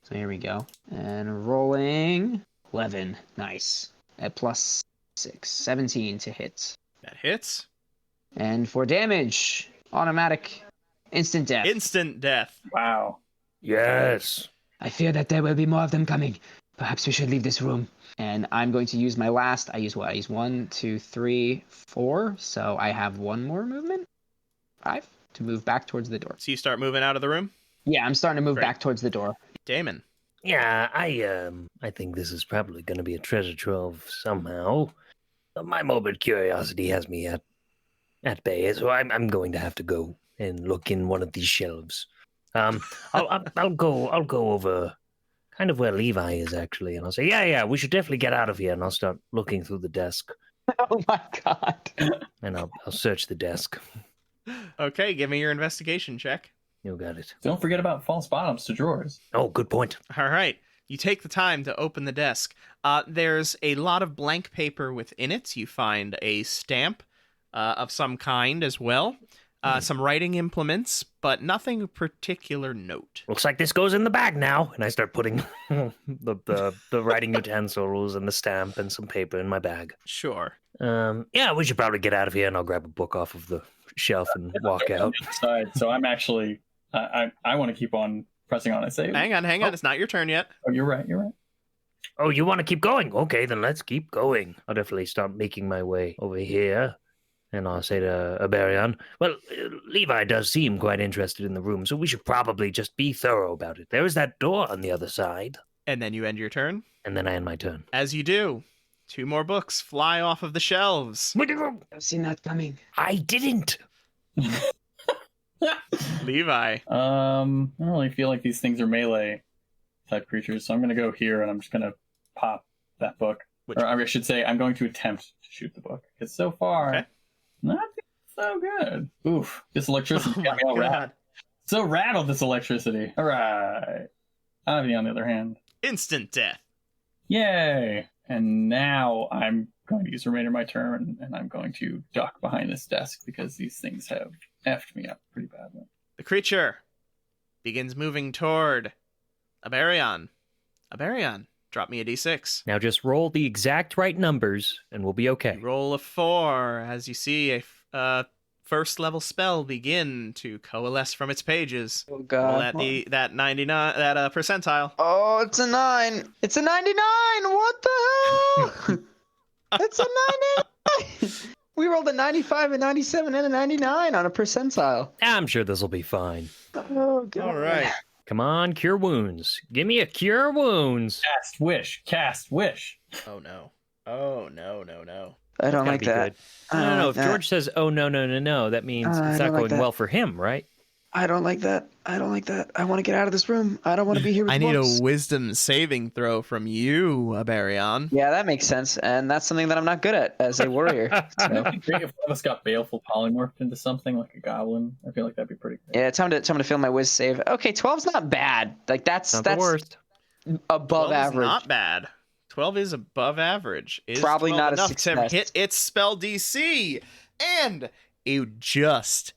So here we go. And rolling 11. Nice. At +6. 17 to hit. That hits. And for damage, automatic instant death. Instant death. Wow. Yes. I fear that there will be more of them coming. Perhaps we should leave this room. And I'm going to use my last. I use what? I use 1, 2, 3, 4. So I have 1 more movement. 5. to move back towards the door. So you start moving out of the room? Yeah, I'm starting to move Great. back towards the door. Damon. Yeah, I think this is probably going to be a treasure trove somehow. My morbid curiosity has me at bay, so I'm going to have to go and look in one of these shelves. I'll go over kind of where Levi is actually, and I'll say, yeah, we should definitely get out of here, and I'll start looking through the desk. Oh my god. And I'll search the desk. Okay, give me your investigation check. You got it. Don't forget about false bottoms to drawers. Oh, good point. All right. You take the time to open the desk. There's a lot of blank paper within it. You find a stamp of some kind as well. Some writing implements, but nothing of particular note. Looks like this goes in the bag now. And I start putting the writing utensils and the stamp and some paper in my bag. Sure. Yeah, we should probably get out of here, and I'll grab a book off of the shelf and walk out. So I'm actually, I want to keep on pressing on. I say, Hang on. It's not your turn yet. Oh, you're right. Oh, you want to keep going? Okay, then let's keep going. I'll definitely start making my way over here. And I'll say to Aberion, well, Levi does seem quite interested in the room, so we should probably just be thorough about it. There is that door on the other side. And then you end your turn. And then I end my turn. As you do, 2 more books fly off of the shelves. I've seen that coming. I didn't. Levi. I don't really feel like these things are melee type creatures, so I'm going to go here and I'm just going to pop that book. Or I should say, I'm going to attempt to shoot the book. Because so far, Okay. not so good. Oof. This electricity Oh got me my all God. rattled. So rattled, this electricity. All right. Avi, on the other hand. Instant death. Yay! And now I'm going to use the remainder of my turn, and I'm going to duck behind this desk because these things have effed me up pretty badly. The creature begins moving toward Aberion. Aberion, drop me a d6. Now just roll the exact right numbers, and we'll be okay. You roll a 4 as you see a first level spell begin to coalesce from its pages. Oh Roll god. that 99 percentile. Oh, it's a 9. It's a 99. What the hell? It's a 99. We rolled a 95, a 97, and a 99 on a percentile. I'm sure this will be fine. Oh god. All right. Come on, cure wounds. Give me a cure wounds. Cast wish. Oh no. Oh no. I don't Gotta like be that. good. I don't know. If that. George says, oh, no, that means I it's don't not like going that. well for him, right? I don't like that. I want to get out of this room. I don't want to be here with I need books. a wisdom saving throw from you, Aberion. Yeah, that makes sense, and that's something that I'm not good at as a warrior. So. It'd be great if one of us got baleful polymorphed into something like a goblin. I feel like that'd be pretty great. Yeah, time to fill my whiz save. Okay, 12's not bad. Like that's Not the worst. above 12 is average. not bad. 12 is above average. Is Probably 12 not a enough success. to hit its spell DC, and you just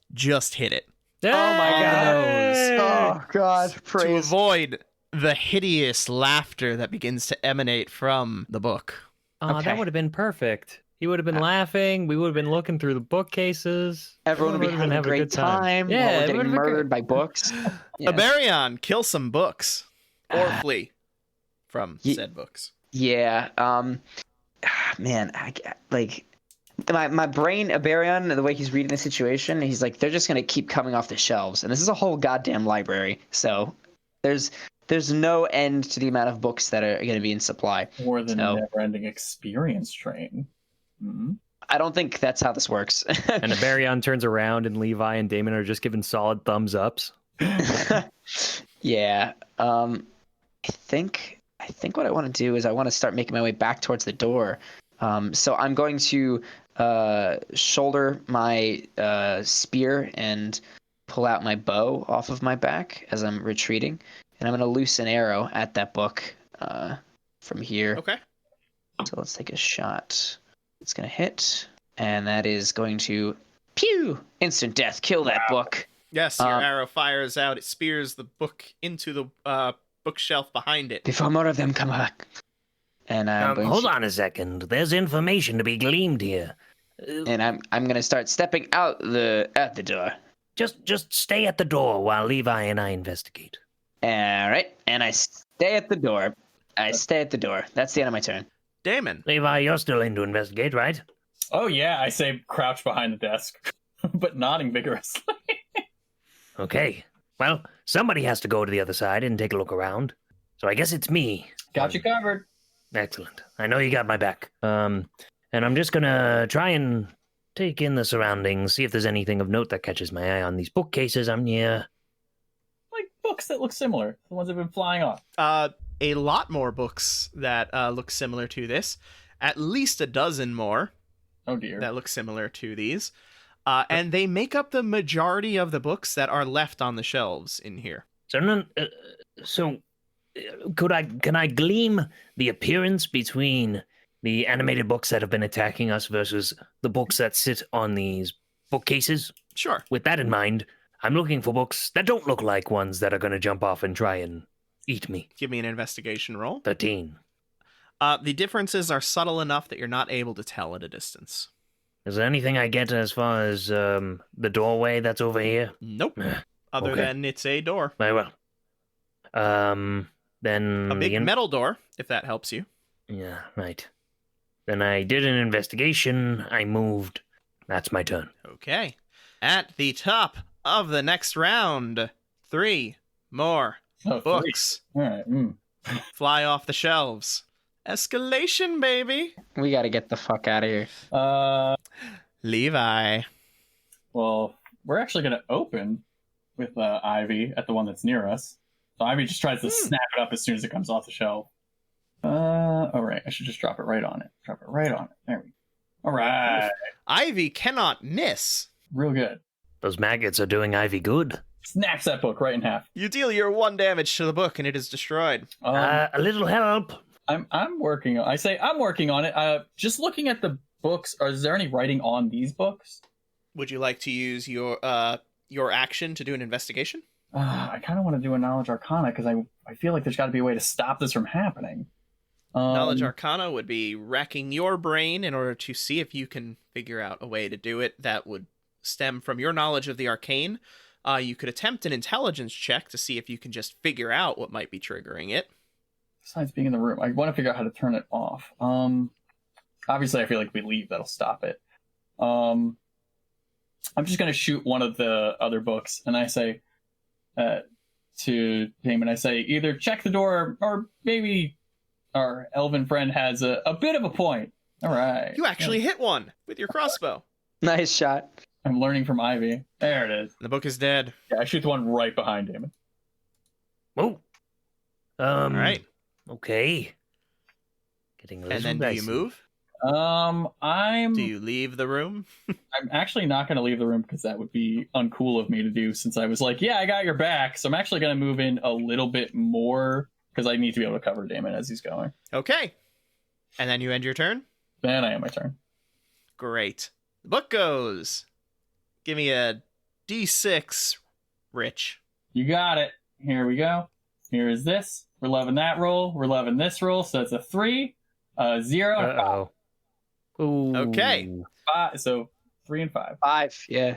hit it. Oh my god. Hey! Oh god, To praise. avoid the hideous laughter that begins to emanate from the book. Oh, Okay. that would have been perfect. He would have been laughing. We would have been looking through the bookcases. Everyone would be Everyone having a good great time. Yeah, while we're it getting would've been murdered by books. Yeah. Aberion, kill some books or Ah. flee from Ye- said books. Yeah. Man, my brain, Aberion, the way he's reading the situation, he's like, they're just gonna keep coming off the shelves, and this is a whole goddamn library. So there's no end to the amount of books that are gonna be in supply. More than So- a never-ending experience train. Mm-hmm. I don't think that's how this works. And Aberion turns around, and Levi and Damon are just giving solid thumbs ups. Yeah. I think what I want to do is I want to start making my way back towards the door. So I'm going to shoulder my spear and pull out my bow off of my back as I'm retreating, and I'm going to loose an arrow at that book from here. Okay. So let's take a shot. It's going to hit, and that is going to pew! Instant death. Kill that book. Yes, your arrow fires out. It spears the book into the bookshelf behind it. Before more of them come back. And I'm going Hold to, on a second. There's information to be gleaned here. and I'm going to start stepping out at the door. Just stay at the door while Levi and I investigate. All right, and I stay at the door. That's the end of my turn. Damon. Levi, you're still in to investigate, right? Oh yeah, I say crouch behind the desk, but nodding vigorously. Okay. Well, somebody has to go to the other side and take a look around. So I guess it's me. Got you covered. Excellent. I know you got my back. And I'm just gonna try and take in the surroundings, see if there's anything of note that catches my eye on these bookcases I'm near. Like books that look similar. The ones that have been flying off. A lot more books that look similar to this. At least a dozen more Oh dear. that look similar to these. And they make up the majority of the books that are left on the shelves in here. So can I gleam the appearance between the animated books that have been attacking us versus the books that sit on these bookcases? Sure. With that in mind, I'm looking for books that don't look like ones that are going to jump off and try and eat me. Give me an investigation roll. 13. The differences are subtle enough that you're not able to tell at a distance. Is there anything I get as far as the doorway that's over here? Nope. Other Okay. than it's a door. Very well. Then A big metal door, if that helps you. Yeah, right. Then I did an investigation. I moved. That's my turn. Okay. At the top of the next round, 3 more Oh, books All right. fly off the shelves. Escalation, baby. We got to get the fuck out of here. Levi. Well, we're actually going to open with Ivy at the one that's near us. So Ivy just tries to snap it up as soon as it comes off the shelf. All right. I should just drop it right on it. Drop it right on it. There we go. All right. Ivy cannot miss. Real good. Those maggots are doing Ivy good. Snaps that book right in half. You deal your 1 damage to the book and it is destroyed. A little help. I'm working on. I say I'm working on it. Just looking at the books. Is there any writing on these books? Would you like to use your action to do an investigation? I kind of want to do a knowledge arcana because I feel like there's got to be a way to stop this from happening. Knowledge Arcana would be racking your brain in order to see if you can figure out a way to do it that would stem from your knowledge of the arcane. You could attempt an intelligence check to see if you can just figure out what might be triggering it. Besides being in the room, I want to figure out how to turn it off. Obviously, I feel like if we leave, that'll stop it. I'm just going to shoot one of the other books, and I say to Damon, I say, either check the door or maybe our elven friend has a bit of a point. All right. You actually hit one with your crossbow. Nice shot. I'm learning from Ivy. There it is. The book is dead. Yeah, I shoot the one right behind Damon. Oh. All right. Okay. Getting a little And then do you dicey. move? Do you leave the room? I'm actually not going to leave the room because that would be uncool of me to do since I was like, yeah, I got your back. So I'm actually going to move in a little bit more because I need to be able to cover Damon as he's going. Okay. And then you end your turn? Then I am my turn. Great. The book goes. Give me a D6, Rich. You got it. Here we go. Here is this. We're loving that roll. We're loving this roll. So it's a 3, a 0, and a 5. Uh-oh. Ooh. Okay. 5. So 3 and 5. 5, yeah.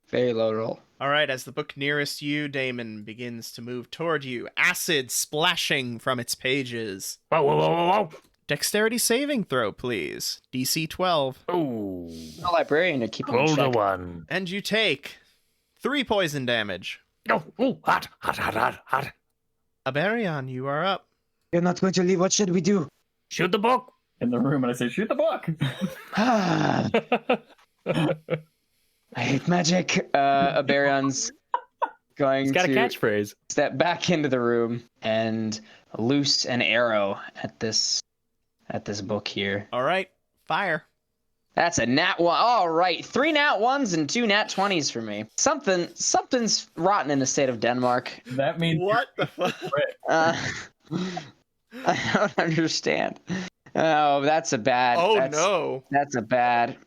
Very low roll. All right, as the book nearest you, Damon, begins to move toward you, acid splashing from its pages. Whoa, whoa, whoa, whoa, whoa. Dexterity saving throw, please. DC 12. Ooh. The librarian to keep him in Roll the check. 1. And you take 3 poison damage. Oh, ooh, hot, hot, hot, hot, hot. Aberion, you are up. You're not going to leave. What should we do? Shoot the book. In the room, and I say, shoot the book. I hate magic. Aberion's going He's got a to catchphrase. step back into the room and loose an arrow at this book here. All right, fire. That's a nat 1. All right, 3 nat 1s and 2 nat 20s for me. Something's rotten in the state of Denmark. That means What the fuck? I don't understand. Oh, that's a bad. Oh, that's, no. That's a bad.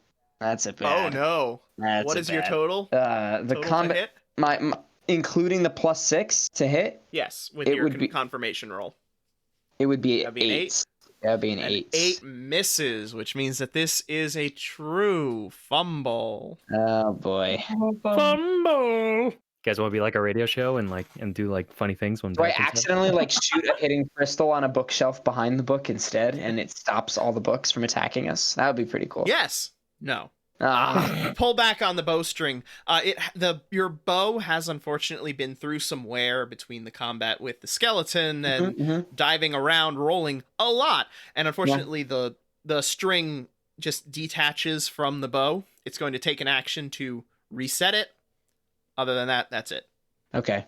Oh, no. That's What a is your bad. total? The Total to combat, hit? my including the +6 to hit, Yes, with It your would be- confirmation roll. it would be That'd be an 8. That'd be an 8. 8 misses, which means that this is a true fumble. Oh boy. Fumble. You guys want to be like a radio show and do like funny things when Do I bad things happen? accidentally like shoot a hitting crystal on a bookshelf behind the book instead, and it stops all the books from attacking us? That would be pretty cool. Yes. No. Ah. Pull back on the bowstring. Your bow has unfortunately been through some wear between the combat with the skeleton and diving around, rolling a lot. And unfortunately, the string just detaches from the bow. It's going to take an action to reset it. Other than that, that's it. Okay.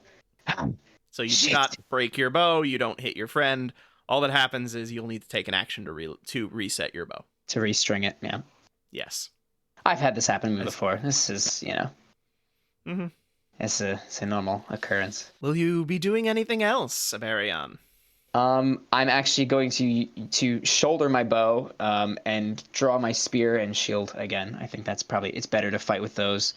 So you do not break your bow. You don't hit your friend. All that happens is you'll need to take an action to reset your bow. To restring it, yeah. Yes. I've had this happen to me before. This is, it's a normal occurrence. Will you be doing anything else, Aberion? I'm actually going to shoulder my bow and draw my spear and shield again. I think it's better to fight with those.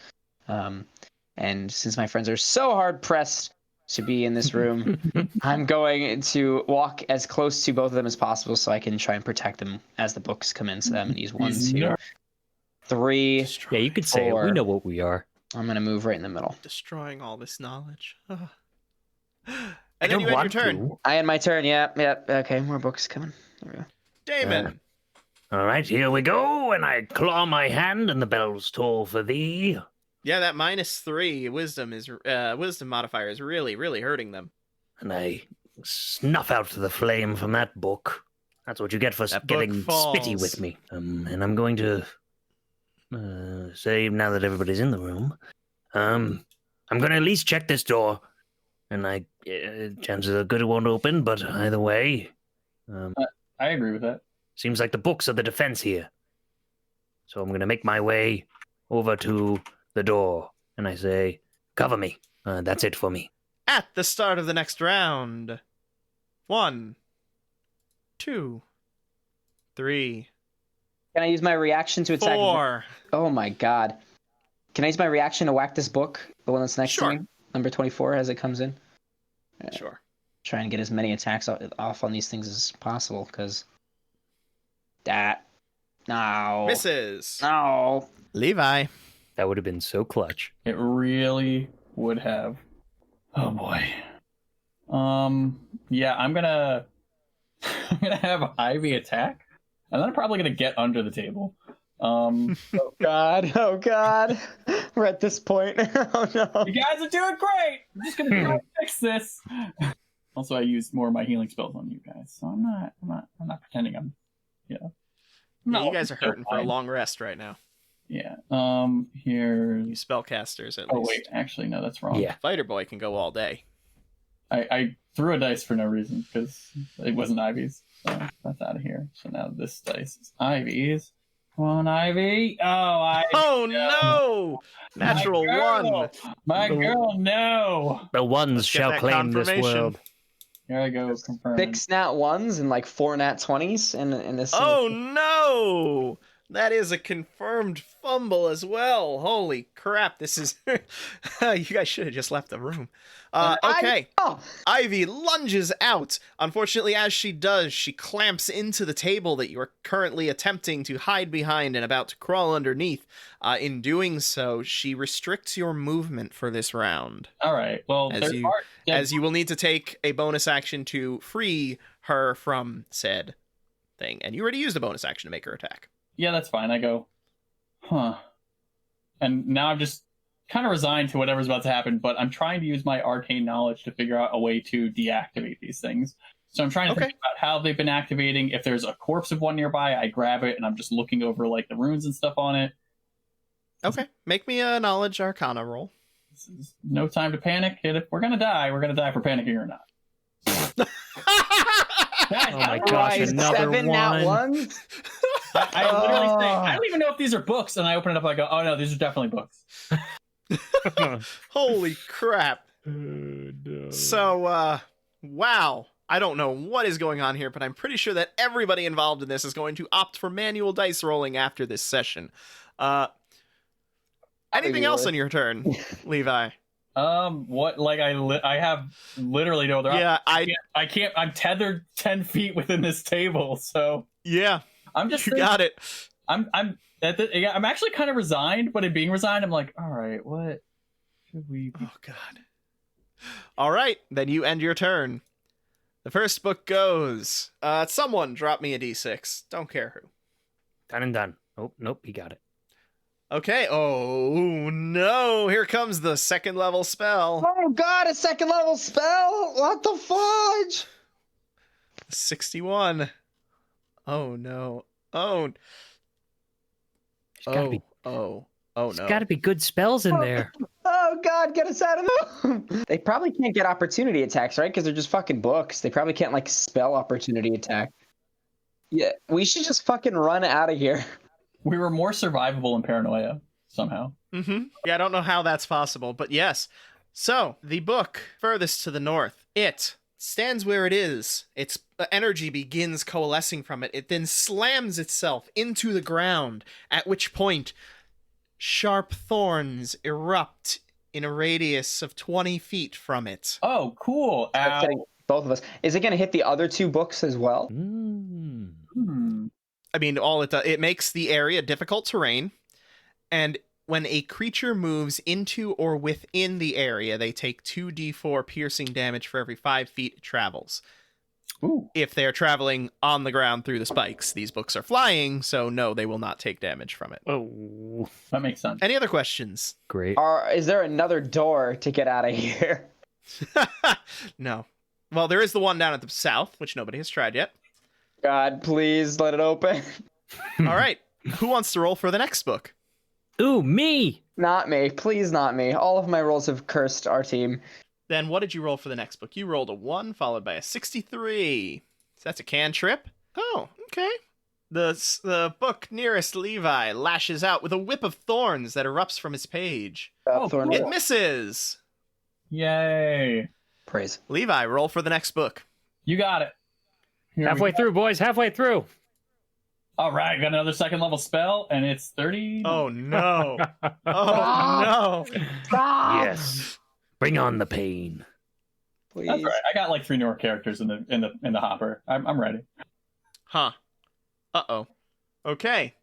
And since my friends are so hard pressed to be in this room, I'm going to walk as close to both of them as possible so I can try and protect them as the books come in. So I'm going to use 1, 2, 3. Yeah, you could say it. 4. We know what we are. I'm going to move right in the middle. Destroying all this knowledge. And I then don't you end your want turn. to. I end my turn. Yep. Okay, more books coming. There we go. Damon. All right, here we go. And I claw my hand, and the bells toll for thee. Yeah, that -3 wisdom modifier is really, really hurting them. And I snuff out the flame from that book. That's what you get for That book getting falls. spitty with me. And I'm going to say, now that everybody's in the room, I'm going to at least check this door. And chances are good it won't open, but either way, I agree with that. seems like the books are the defense here. So I'm going to make my way over to the door, and I say, cover me. That's it for me. At the start of the next round. 1, 2, 3, Can I use my reaction to attack? 4. Oh my god. Can I use my reaction to whack this book? The one that's next Sure. to me? Number 24 as it comes in? Sure. Try and get as many attacks off on these things as possible, because... No. Misses. No. Levi. That would have been so clutch. It really would have. Oh boy. Yeah, I'm gonna have Ivy attack, and then I'm probably gonna get under the table. Oh god. We're at this point. Oh no. You guys are doing great. I'm just gonna try to fix this. Also, I used more of my healing spells on you guys, so I'm not pretending I'm, Yeah, No, you guys are still hurting for a fine. long rest right now. Yeah. You Here's. spellcasters, at Oh least. wait, actually no, that's wrong. Yeah. Fighter Boy can go all day. I threw a dice for no reason because it wasn't Ivy's. So that's out of here. So now this dice is Ivy's. Come on, Ivy. Oh, Ivy. Oh no! Natural My girl. 1. My girl, no. The ones Let's get shall that claim this confirmation. world. Here I go. Confirm. 6 nat 1s and like 4 nat 20s in this. Oh no! That is a confirmed fumble as well. Holy crap, this is... You guys should have just left the room. Okay. Ivy lunges out. Unfortunately, as she does, she clamps into the table that you are currently attempting to hide behind and about to crawl underneath. In doing so, she restricts your movement for this round, All right. Well, as you will need to take a bonus action to free her from said thing. And you already used a bonus action to make her attack. yeah, that's fine. I go, huh. And now I'm just kind of resigned to whatever's about to happen, but I'm trying to use my arcane knowledge to figure out a way to deactivate these things. So I'm trying to think about how they've been activating. If there's a corpse of one nearby, I grab it and I'm just looking over like the runes and stuff on it. Okay, make me a knowledge arcana roll. This is no time to panic. If we're gonna die, we're gonna die for panicking or not. Oh my gosh, Christ, another 7 nat one. 1s? I literally say, I don't even know if these are books, and I open it up. I go, oh no, these are definitely books. Holy crap. So, wow. I don't know what is going on here, but I'm pretty sure that everybody involved in this is going to opt for manual dice rolling after this session. Anything else on your turn, Levi? What? Like I have literally no other. Yeah, I can't. I'm tethered 10 feet within this table, so yeah, I'm just. you got it. I'm actually kind of resigned, but in being resigned, I'm like, all right, what should we? Oh God. All right, then you end your turn. The first book goes. Someone drop me a d6. Don't care who. Done and done. Oh, nope, he got it. Okay. Oh no! Here comes the second level spell. Oh god, a second level spell! What the fudge? 61. Oh no. Oh. There's gotta be, Oh there's no. gotta be good spells in there. Oh god, get us out of there! They probably can't get opportunity attacks, right? Because they're just fucking books. They probably can't like spell opportunity attack. Yeah, we should just fucking run out of here. We were more survivable in Paranoia somehow. Mm-hmm. Yeah, I don't know how that's possible, but yes. So, the book furthest to the north, it stands where it is. Its energy begins coalescing from it. It then slams itself into the ground, at which point sharp thorns erupt in a radius of 20 feet from it. Oh, cool. That's hitting both of us. Is it going to hit the other two books as well? I mean, all it does, it makes the area difficult terrain, and when a creature moves into or within the area, they take 2d4 piercing damage for every 5 feet it travels. Ooh. If they are traveling on the ground through the spikes, these books are flying, so no, they will not take damage from it. Oh, That makes sense. Any other questions? great. Is there another door to get out of here? No. Well, there is the one down at the south, which nobody has tried yet. God, please let it open. All right. Who wants to roll for the next book? Ooh, me! Not me. Please not me. All of my rolls have cursed our team. Then what did you roll for the next book? You rolled a 1 followed by a 63. So that's a cantrip. Oh, okay. The book nearest Levi lashes out with a whip of thorns that erupts from his page. Thorn It roll. misses. Yay. Praise. Levi, roll for the next book. You got it. Here we Halfway go. through, boys, halfway through. All right, got another second level spell, and it's 30. Oh no. Oh no. Yes. Bring on the pain. Please. That's right. I got like 3 newer characters in the hopper. I'm ready. Huh. Uh-oh. Okay.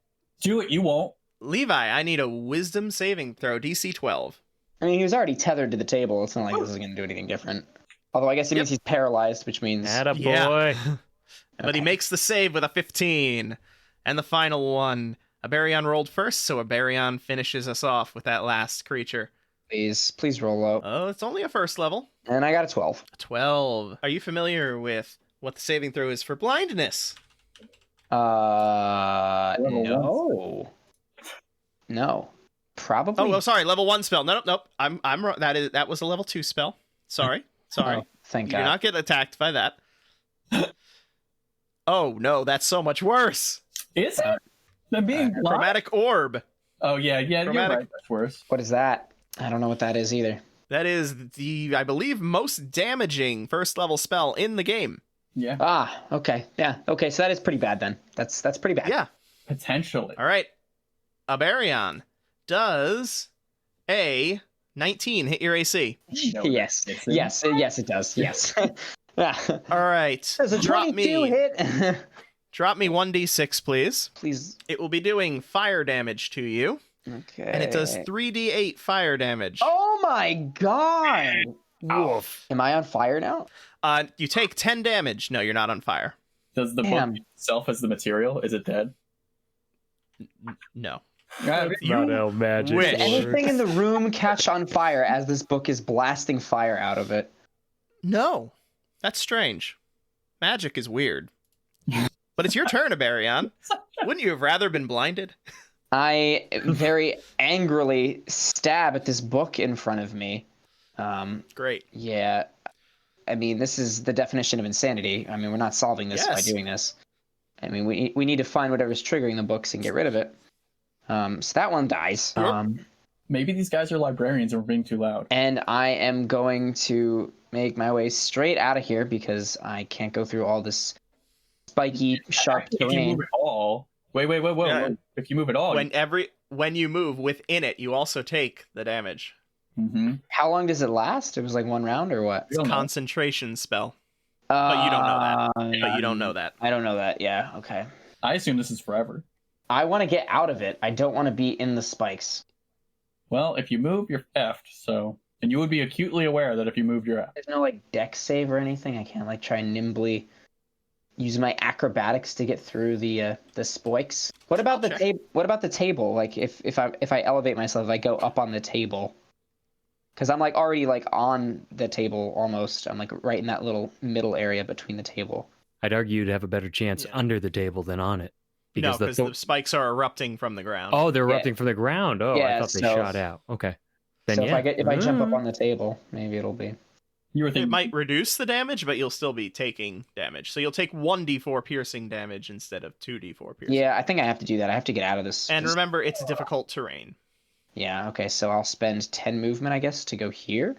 Do it. You won't. Levi, I need a wisdom saving throw, DC 12. I mean, he was already tethered to the table. It's not like this is going to do anything different. Although I guess it means he's paralyzed, which means... Atta Yeah. boy. But he makes the save with a 15. And the final one. Aberion rolled first, so Aberion finishes us off with that last creature. Please roll low. Oh, it's only a first level. And I got a 12. 12. Are you familiar with what the saving throw is for blindness? No. No. Probably. Oh, well, sorry, level 1 spell. Nope. That was a level 2 spell. Sorry. Oh, thank You do God. not get attacked by that. Oh, no, that's so much worse. Is it? I'm being blind. Chromatic Orb. Oh, yeah. You're Chromatic- right. That's worse. What is that? I don't know what that is either. That is the, I believe, most damaging first level spell in the game. Yeah. Ah, okay. Yeah. Okay, so that is pretty bad then. That's pretty bad. Yeah. Potentially. All right. Aberion, does a 19 hit your AC? No, Yes. it's- Yes, it does. Yes. Yeah. All right. There's a Drop 22 me hit. Drop me 1d6, please. Please. It will be doing fire damage to you, Okay. and it does 3d8 fire damage. Oh my God. Woof. Am I on fire now? You take 10 damage. No, you're not on fire. Does the Damn. book itself as the material? Is it dead? No. Yeah, Not how magic wish. works. Anything in the room catch on fire as this book is blasting fire out of it? No. That's strange. Magic is weird. But it's your turn, Aberion. Wouldn't you have rather been blinded? I very angrily stab at this book in front of me. Great. Yeah. I mean, this is the definition of insanity. I mean, we're not solving this by Yes. doing this. I mean, we need to find whatever's triggering the books and get rid of it. So that one dies. Sure. Maybe these guys are librarians and we're being too loud. And I am going to make my way straight out of here because I can't go through all this spiky, sharp If you terrain. move at all, wait. Yeah. If you move at all, When you move within it, you also take the damage. mm-hmm. How long does it last? It was like one round or what? It's a concentration spell. But you don't know that. But you don't know that. I don't know that. Yeah. Okay. I assume this is forever. I want to get out of it. I don't want to be in the spikes. Well, if you move, you're effed. So, and you would be acutely aware that if you moved, you're effed. There's no like dex save or anything. I can't like try and nimbly use my acrobatics to get through the spikes. What about the table? What about the table? Like if I elevate myself, if I go up on the table, because I'm like already like on the table almost. I'm like right in that little middle area between the table. I'd argue you'd have a better chance Yeah. under the table than on it. No, because the spikes are erupting from the ground. Oh, they're erupting from the ground. Oh, Yeah, I thought they so- shot out. Okay. Then So yeah. if I jump up on the table, maybe it'll be. You were It thinking might reduce the damage, but you'll still be taking damage. So you'll take 1d4 piercing damage instead of 2d4 piercing. Yeah, I think I have to do that. I have to get out of this. And remember, it's difficult terrain. Yeah. Okay. So I'll spend 10 movement, I guess, to go here.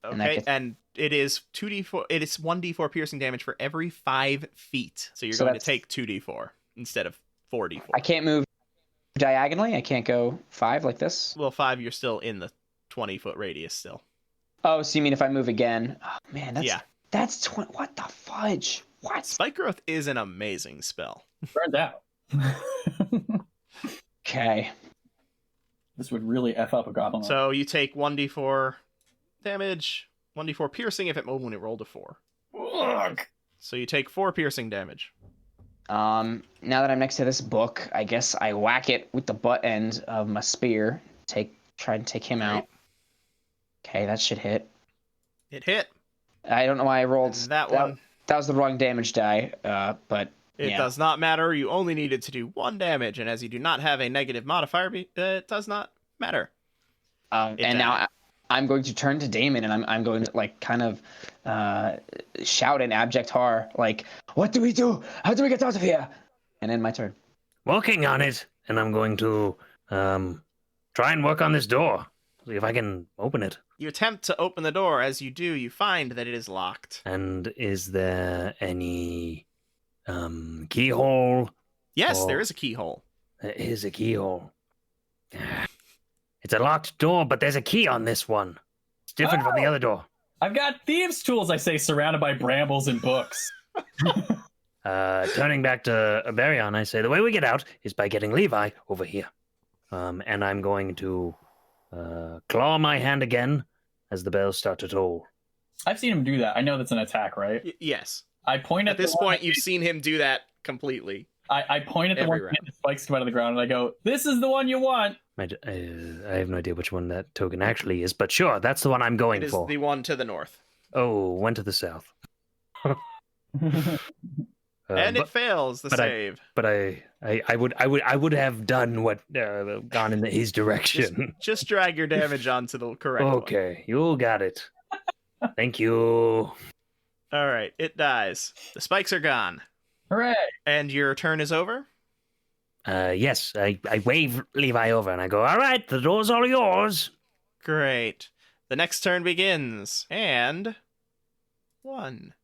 And that Okay, gets- and it is 2d4. It is 1d4 piercing damage for every 5 feet. So you're So going to that's- take 2d4 instead of 4d4. I can't move diagonally. I can't go 5 like this. Well, 5, you're still in the 20-foot radius still. Oh, so you mean if I move again? Oh man, Yeah. that's 20. What the fudge? What? Spike Growth is an amazing spell. burned out. Okay. This would really F up a goblin. So you take 1d4 damage, 1d4 piercing if it moved when it rolled a 4. Ugh. So you take 4 piercing damage. Now that I'm next to this book, I guess I whack it with the butt end of my spear. Try and take him out. Okay, that should hit. It hit. I don't know why I rolled That one. That was the wrong damage die. But It yeah. does not matter. You only needed to do 1 damage, and as you do not have a negative modifier, it does not matter. And died. now I'm going to turn to Damon, and I'm going to like kind of shout in abject horror, like, "What do we do? How do we get out of here?" And end my turn. Working on it, and I'm going to try and work on this door. See if I can open it. You attempt to open the door. As you do, you find that it is locked. And is there any keyhole? Yes, Oh. there is a keyhole. There is a keyhole. It's a locked door, but there's a key on this one. It's different from the other door. I've got thieves' tools, I say, surrounded by brambles and books. Turning back to Barion, I say the way we get out is by getting Levi over here. And I'm going to claw my hand again as the bells start to toll. I've seen him do that. I know that's an attack, right? Yes. I point At at this the one point, you've seen him do that completely. I point at the every one round. that the spikes come out of the ground, and I go, "This is the one you want." I have no idea which one that token actually is, but sure, that's the one I'm going It is for. the one to the north. Oh, went to the south. And but, it fails the but save. but I would have done what gone in his direction. Just drag your damage onto the correct one. Okay, you got it. Thank you. All right, it dies. The spikes are gone. Hooray! And your turn is over? Yes, I wave Levi over and I go, all right, the door's all yours. Great. The next turn begins. And 1,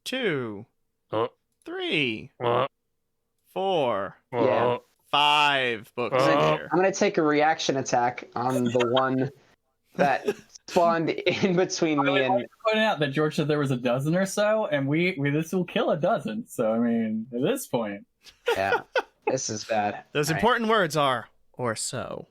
2, Oh. 3, Oh, 4, Yeah. 5 books Oh. here. I'm gonna take a reaction attack on the one that spawned in between me I and. pointed out that George said there was a dozen or so, and we this will kill a dozen. So I mean, at this point, Yeah, this is bad. Those All right. important words are, or so.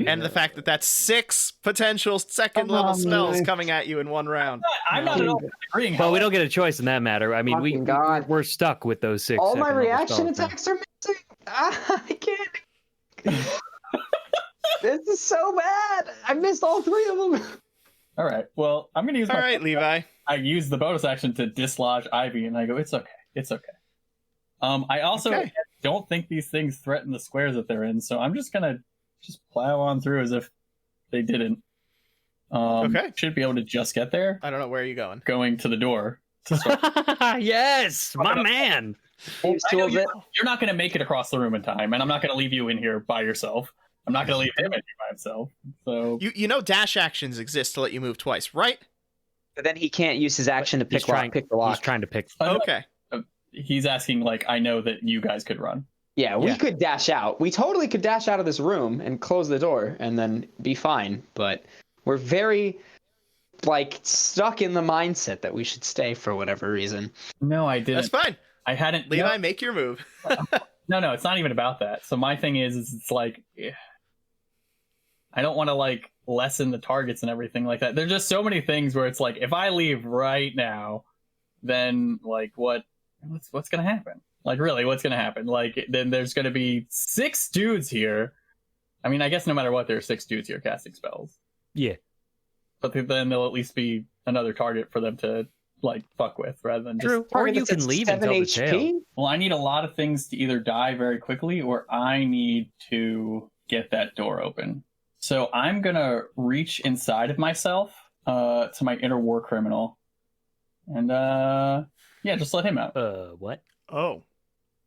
And the fact that that's 6 potential second Come level on, spells man. coming at you in one round. I'm not at all agreeing. Well, we don't get a choice in that matter. I mean, Fucking God. we're stuck with those 6. All my second level reaction spells now. attacks are missing. I can't. This is so bad. I missed all 3 of them. All right. Well, I'm gonna use All my. right, Levi. I use the bonus action to dislodge Ivy, and I go, "It's okay. It's okay." I also Okay. don't think these things threaten the squares that they're in, so I'm just gonna plow on through as if they didn't. Okay. Should be able to just get there. I don't know where are you going. Going to the door. To start. Yes, my man. Thieves' I know tools it. you're not gonna make it across the room in time, and I'm not gonna leave you in here by yourself. I'm not gonna leave him in here by himself. So You know dash actions exist to let you move twice, right? But then he can't use his action to He's pick trying, pick the he's lock. trying to pick. Okay. he's asking, like, I know that you guys could run. Yeah, we Yeah. could dash out. We totally could dash out of this room and close the door and then be fine. But we're very, like, stuck in the mindset that we should stay for whatever reason. No, I didn't. That's fine. I hadn't. Levi, make your move. No, it's not even about that. So my thing is it's like, I don't want to, like, lessen the targets and everything like that. There's just so many things where it's like, if I leave right now, then, like, what what's gonna happen? Like, really, what's gonna happen? Like, then there's gonna be 6 dudes here. I mean, I guess no matter what, there are 6 dudes here casting spells. Yeah. But then there'll at least be another target for them to like fuck with, rather than just. True. Or you can leave and tell the tale. Well, I need a lot of things to either die very quickly, or I need to get that door open. So I'm gonna reach inside of myself to my inner war criminal, and yeah, just let him out. What? Oh.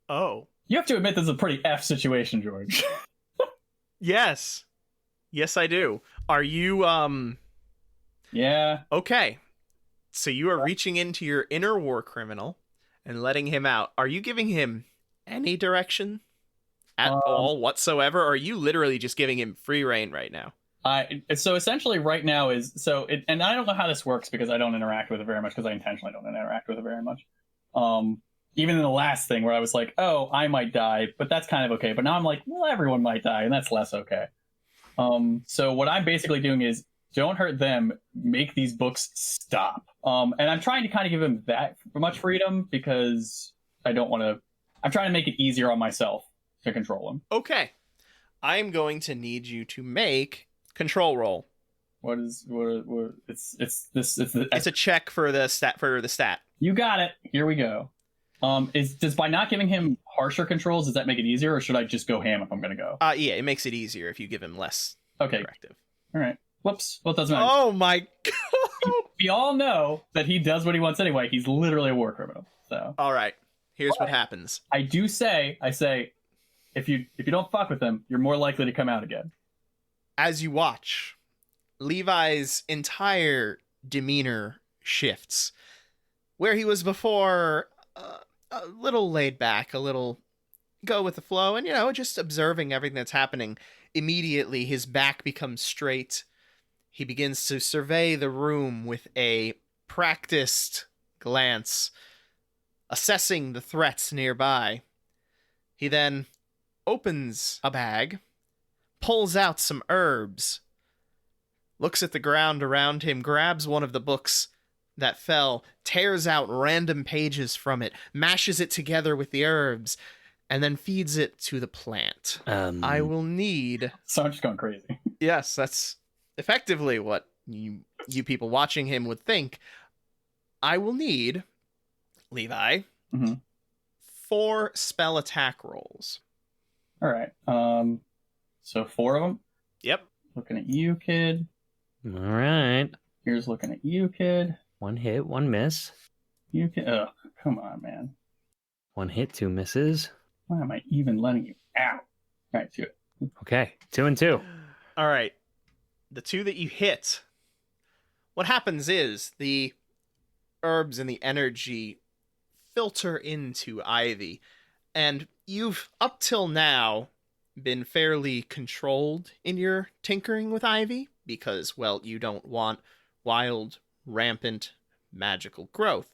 You have to admit this is a pretty F situation, George. Yes. Yes, I do. Are you, Yeah. Okay. So you are reaching into your inner war criminal and letting him out. Are you giving him any direction at all whatsoever? Or are you literally just giving him free reign right now? So essentially right now is, and I don't know how this works because I don't interact with it very much, because I intentionally don't interact with it very much. Even in the last thing where I was like, oh, I might die, but that's kind of okay. But now I'm like, well, everyone might die, and that's less okay. So what I'm basically doing is, don't hurt them, make these books stop. And I'm trying to kind of give him that much freedom because I'm trying to make it easier on myself to control him. Okay. I'm going to need you to make control roll. It's a check for the stat. You got it. Here we go. Does by not giving him harsher controls, does that make it easier, or should I just go ham if I'm gonna go? Yeah, it makes it easier if you give him less directive. All right. Whoops. Well, it doesn't matter. Oh my god. We all know that he does what he wants anyway. He's literally a war criminal. So. All right. Here's what happens. I say, if you don't fuck with him, you're more likely to come out again. As you watch, Levi's entire demeanor shifts. Where he was before, a little laid back, a little go with the flow, and, just observing everything that's happening. Immediately, his back becomes straight. He begins to survey the room with a practiced glance, assessing the threats nearby. He then opens a bag, pulls out some herbs, looks at the ground around him, grabs one of the books that fell, tears out random pages from it, mashes it together with the herbs, and then feeds it to the plant. I will need... So I'm just going crazy. Yes, that's effectively what you people watching him would think. I will need, Levi, 4 spell attack rolls. All right. So 4 of them? Yep. Looking at you, kid. All right. Here's looking at you, kid. 1 hit, 1 miss. You kid. Ugh, come on, man. 1 hit, 2 misses. Why am I even letting you out? All right, do it. Okay, 2 and 2. All right. The 2 that you hit, what happens is the herbs and the energy filter into Ivy, and you've up till now been fairly controlled in your tinkering with Ivy because, well, you don't want wild, rampant magical growth.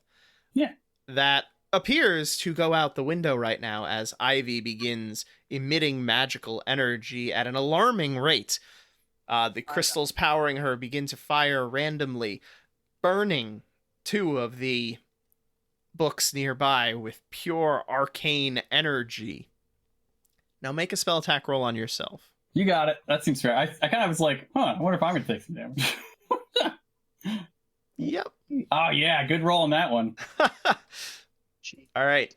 Yeah. That appears to go out the window right now as Ivy begins emitting magical energy at an alarming rate. The crystals powering her begin to fire randomly, burning 2 of the books nearby with pure arcane energy. Now make a spell attack roll on yourself. You got it. That seems fair. I kind of was like, I wonder if I'm going to take some damage. Yep. Oh, yeah. Good roll on that one. All right.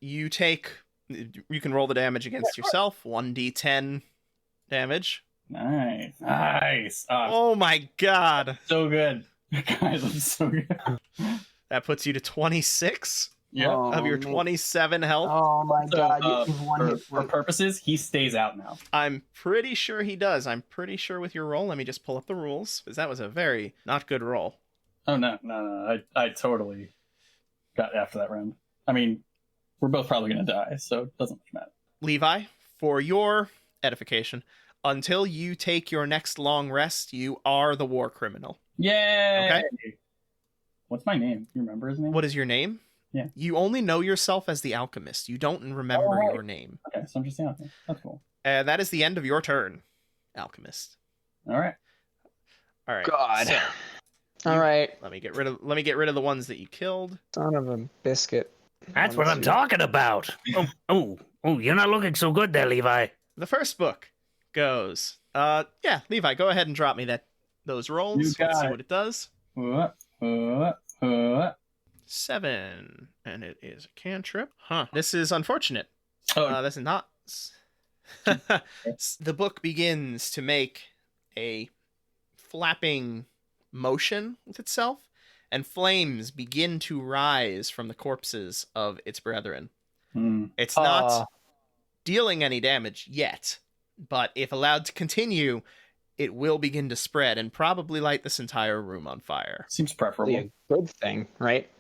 You can roll the damage against yourself. 1d10 damage. Nice. Oh my god. So good. Guys, I'm so good. That puts you to 26 of your 27 health. Oh my god. For purposes, he stays out now. I'm pretty sure he does. I'm pretty sure with your roll. Let me just pull up the rules, because that was a very not good roll. Oh, no. I totally got after that round. I mean, we're both probably going to die, so it doesn't much matter. Levi, For your edification, until you take your next long rest, you are the war criminal. Yay! Okay. What's my name? You remember his name? What is your name? Yeah. You only know yourself as the alchemist. You don't remember your name. Okay, so I'm just the alchemist. That's cool. That is the end of your turn, alchemist. All right. All right. God. So, All right. Let me get rid of the ones that you killed. Son of a biscuit. That's what I'm talking about. Oh, you're not looking so good there, Levi. The first book goes. Yeah, Levi, go ahead and drop me those rolls. You Let's got see it. what it does. 7, and it is a cantrip. Huh. This is unfortunate. Oh, This is not. The book begins to make a flapping motion with itself, and flames begin to rise from the corpses of its brethren. It's not dealing any damage yet, but if allowed to continue, it will begin to spread and probably light this entire room on fire. seems Probably preferable. a good thing, right?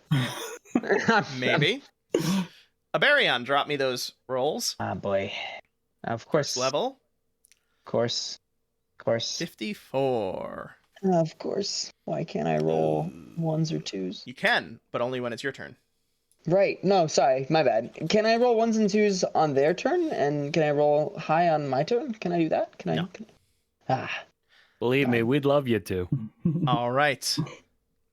Maybe. Aberion, drop me those rolls. Ah, boy. Of course. Level Of course. 54. Of course. Why can't I roll ones or twos? You can, but only when it's your turn. Right. No, sorry. My bad. Can I roll ones and twos on their turn? And can I roll high on my turn? Can I do that? Can I? No. Believe me, we'd love you to. All right.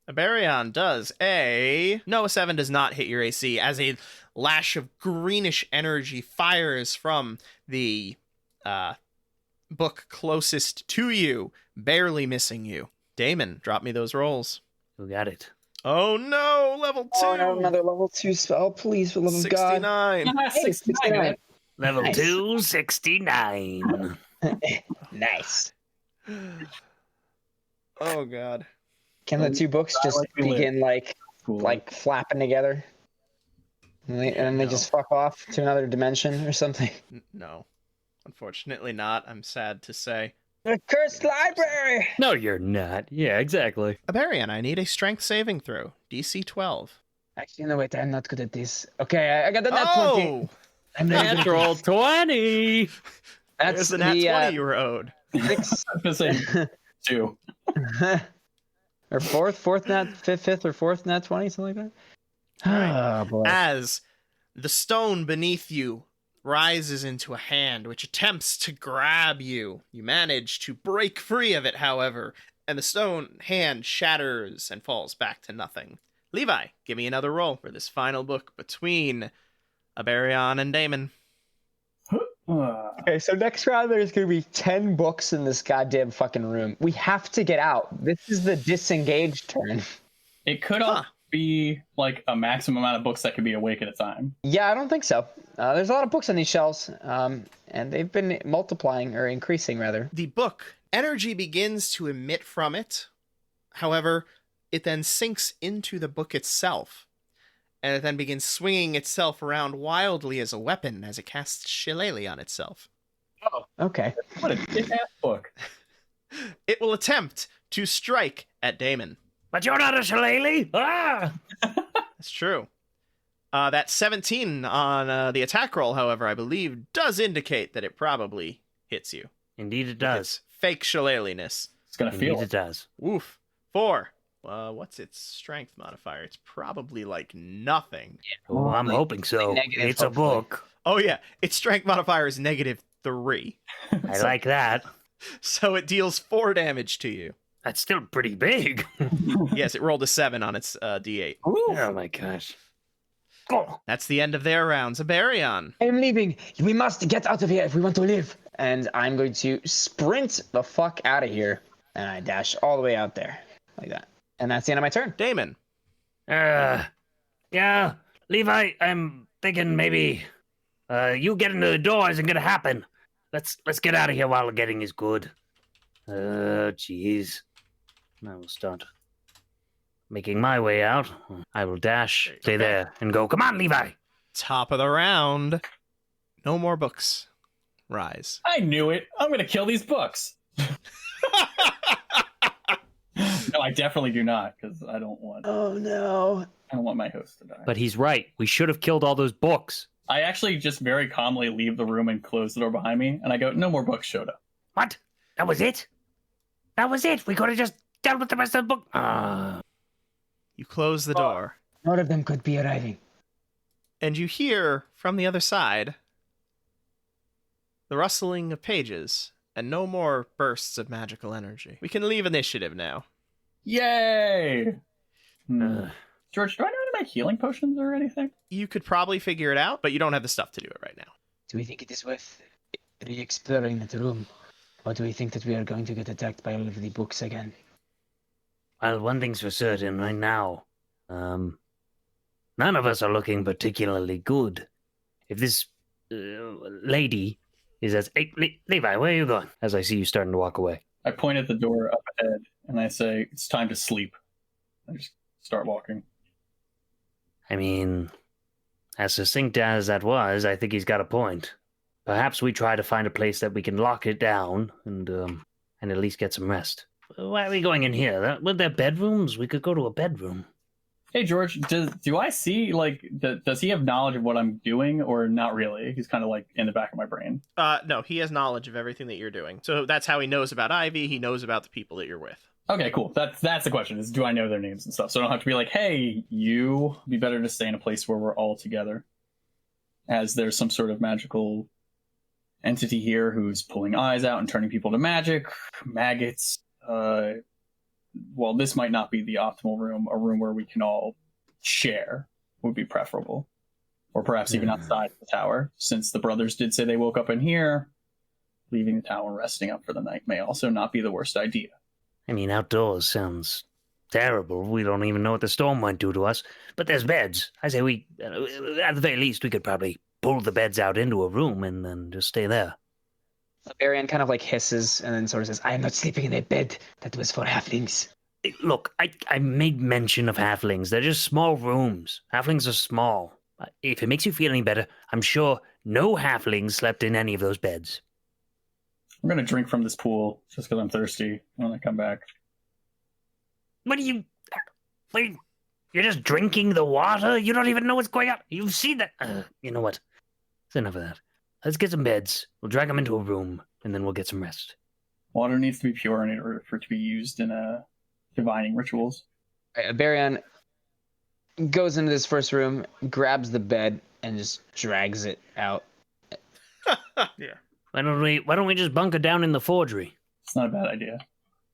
Aberion does a... No, a 7 does not hit your AC, as a lash of greenish energy fires from the book closest to you, barely missing you. Damon, drop me those rolls. Who got it? Oh no, level 2! Oh, no, another level 2 spell, please, for the love of God. 69. Hey, 69. Level Nice. 2, 69. Nice. Oh god. Can the two books just like we live. begin Cool. like flapping together? And they No. just fuck off to another dimension or something? No. Unfortunately not, I'm sad to say. The cursed library! No, you're not. Yeah, exactly. Aberion, I need a strength saving throw. DC 12. Actually, no, wait, I'm not good at this. Okay, I got the nat 20. Oh! I'm not good at Natural this. 20. That's There's the nat 20 you were owed. 6. I was gonna say 2. Or fourth nat, fifth or fourth nat 20, something like that. Alright. Oh, boy. As the stone beneath you rises into a hand which attempts to grab you. You manage to break free of it, however, and the stone hand shatters and falls back to nothing. Levi, give me another roll for this final book between Aberion and Damon. Okay, so next round there's gonna be 10 books in this goddamn fucking room. We have to get out. This is the disengaged turn. It could Huh. be like a maximum amount of books that could be awake at a time. Yeah, I don't think so. There's a lot of books on these shelves, and they've been multiplying, or increasing rather. The book, energy begins to emit from it. However, it then sinks into the book itself, and it then begins swinging itself around wildly as a weapon as it casts Shillelagh on itself. Okay. What a kick-ass book. It will attempt to strike at Damon. But you're not a shillelagh! Ah! That's true. That 17 on the attack roll, however, I believe, does indicate that it probably hits you. Indeed it With does. its fake shillelagh'ness. It's gonna Indeed feel it it. does. Woof. 4. What's its strength modifier? It's probably like nothing. Oh, I'm hoping so. negative, It's a hopefully. book. Oh yeah, its strength modifier is -3. I like that. So it deals 4 damage to you. That's still pretty big. Yes, it rolled a 7 on its D8. Oh my gosh. Go. That's the end of their rounds. Aberion. I'm leaving. We must get out of here if we want to live. And I'm going to sprint the fuck out of here. And I dash all the way out there. Like that. And that's the end of my turn. Damon. Yeah, Levi, I'm thinking maybe you getting to the door isn't gonna happen. Let's get out of here while getting is good. Jeez. I will start making my way out. I will dash, stay there, and go, come on, Levi! Top of the round. No more books. Rise. I knew it. I'm gonna kill these books. No, I definitely do not, because I don't want no. my host to die. But he's right. We should have killed all those books. I actually just very calmly leave the room and close the door behind me, and I go, no more books showed up. What? That was it? That was it? We could have just dealt with the rest of the book? You close the door, None of them could be arriving. and you hear from the other side the rustling of pages and no more bursts of magical energy. We can leave initiative now. Yay! Uh, George, do I know how to make healing potions or anything? You could probably figure it out, but you don't have the stuff to do it right now. Do we think it is worth re-exploring the room? Or do we think that we are going to get attacked by all of the books again? well, one thing's for certain right now. None of us are looking particularly good. If this lady is as... Hey, Levi, where are you going? As I see you starting to walk away. I point at the door up ahead and I say, it's time to sleep. I just start walking. I mean, as succinct as that was, I think he's got a point. Perhaps we try to find a place that we can lock it down and at least get some rest. Why are we going in here? With their bedrooms? We could go to a bedroom. Hey, George, do I see, like, does he have knowledge of what I'm doing or not really? He's kind of like in the back of my brain. No, he has knowledge of everything that you're doing. So that's how he knows about Ivy. He knows about the people that you're with. Okay, cool. That's the question, is do I know their names and stuff? So I don't have to be like, hey, you, be better to stay in a place where we're all together. As there's some sort of magical entity here who's pulling eyes out and turning people to magic, maggots. Well, this might not be the optimal room. A room where we can all share would be preferable. Or perhaps even outside the tower, since the brothers did say they woke up in here. Leaving the tower resting up for the night may also not be the worst idea. I mean, outdoors sounds terrible. We don't even know what the storm might do to us. But there's beds. I say we, at the very least, we could probably pull the beds out into a room and then just stay there. Arian kind of like hisses and then sort of says, I am not sleeping in a bed that was for halflings. Look, I made mention of halflings. They're just small rooms. Halflings are small. If it makes you feel any better, I'm sure no halflings slept in any of those beds. I'm going to drink from this pool just because I'm thirsty when I come back. What are you... Wait, you're just drinking the water? You don't even know what's going on. You've seen that... you know what? It's enough of that. Let's get some beds. We'll drag them into a room, and then we'll get some rest. Water needs to be pure in order for it to be used in divining rituals. Barian goes into this first room, grabs the bed, and just drags it out. Yeah. Why don't we just bunker down in the forgery? It's not a bad idea.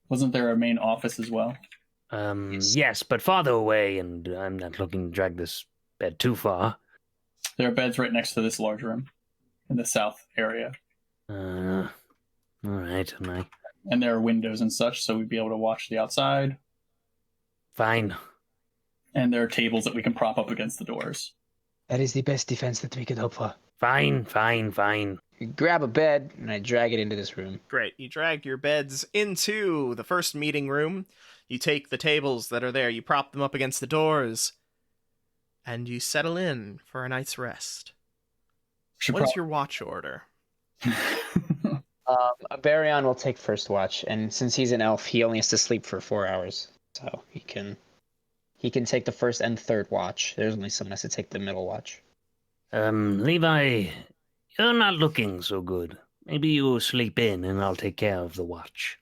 Wasn't there a main office as well? Yes, but farther away, and I'm not looking to drag this bed too far. There are beds right next to this large room in the south area. All right, And there are windows and such, so we'd be able to watch the outside. Fine. And there are tables that we can prop up against the doors. That is the best defense that we could hope for. Fine. You grab a bed, and I drag it into this room. Great. You drag your beds into the first meeting room. You take the tables that are there, you prop them up against the doors, and you settle in for a night's rest. What is your watch order? Barian will take first watch, and since he's an elf, he only has to sleep for 4 hours. So he can take the first and third watch. There's only someone has to take the middle watch. Levi, you're not looking so good. Maybe you sleep in and I'll take care of the watch.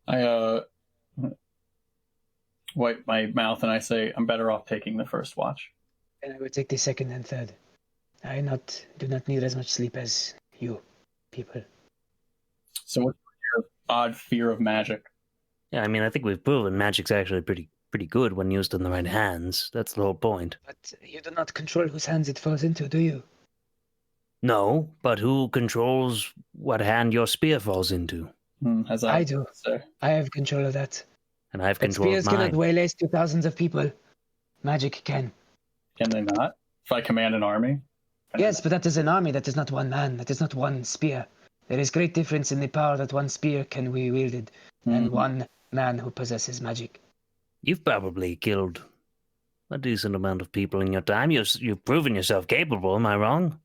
I wipe my mouth and I say, I'm better off taking the first watch. And I would take the second and third. I do not need as much sleep as you people. So what's your odd fear of magic? Yeah, I mean, I think we've proven magic's actually pretty good when used in the right hands. That's the whole point. But you do not control whose hands it falls into, do you? No, but who controls what hand your spear falls into? I do. Sir. I have control of that. And I have But control of spears mine. cannot waylay to thousands of people. Magic can. Can they not? If I command an army? Yes, but that is an army. That is not one man. That is not one spear. There is great difference in the power that one spear can be wielded and one man who possesses magic. You've probably killed a decent amount of people in your time. You've proven yourself capable, am I wrong?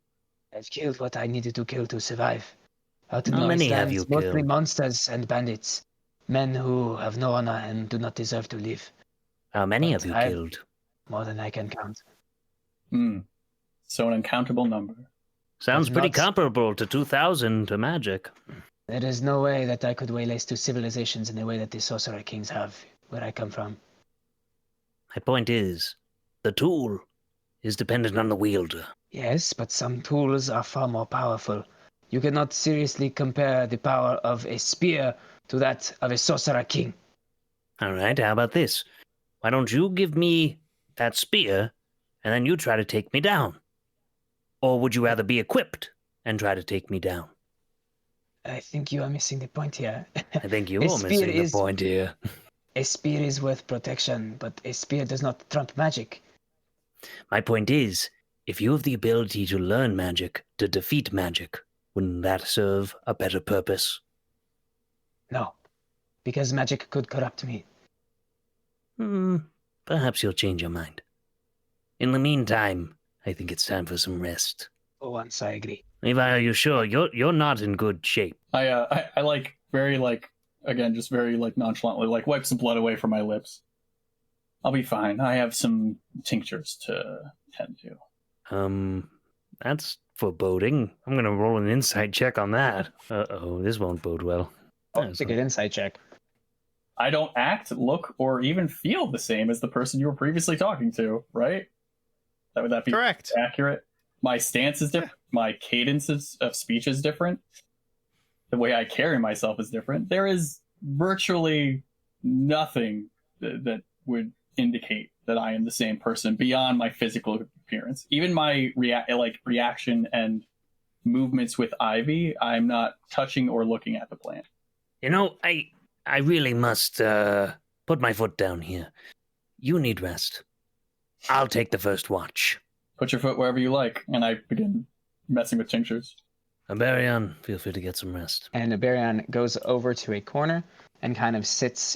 I've killed what I needed to kill to survive. Out in How the many have lands, you mostly killed? monsters and bandits. Men who have no honor and do not deserve to live. How many But have you I've- killed? More than I can count. So an uncountable number. Sounds I've pretty not- comparable to 2,000 to magic. There is no way that I could waylay two civilizations in the way that the sorcerer kings have, where I come from. My point is, the tool is dependent on the wielder. Yes, but some tools are far more powerful. You cannot seriously compare the power of a spear to that of a sorcerer king. All right, how about this? Why don't you give me that spear, and then you try to take me down? Or would you rather be equipped and try to take me down? I think you are missing the point here. I think A you're spear missing the is- point here. A spear is worth protection, but a spear does not trump magic. My point is, if you have the ability to learn magic, to defeat magic, wouldn't that serve a better purpose? No, because magic could corrupt me. Perhaps you'll change your mind. In the meantime, I think it's time for some rest. For once, I agree. Levi, are you sure? You're not in good shape. I like very like again just very like nonchalantly like wipe some blood away from my lips. I'll be fine. I have some tinctures to tend to. That's foreboding. I'm gonna roll an insight check on that. Uh-oh, this won't bode well. Oh, it's a good insight check. I don't act, look, or even feel the same as the person you were previously talking to, right? Would that be Correct. accurate? My stance is different. My cadence of speech is different. The way I carry myself is different. There is virtually nothing that would indicate that I am the same person beyond my physical appearance. Even my reaction and movements with Ivy, I'm not touching or looking at the plant. You know, I really must put my foot down here. You need rest. I'll take the first watch. Put your foot wherever you like, and I begin messing with tinctures. Aberion, feel free to get some rest. And Aberion goes over to a corner and kind of sits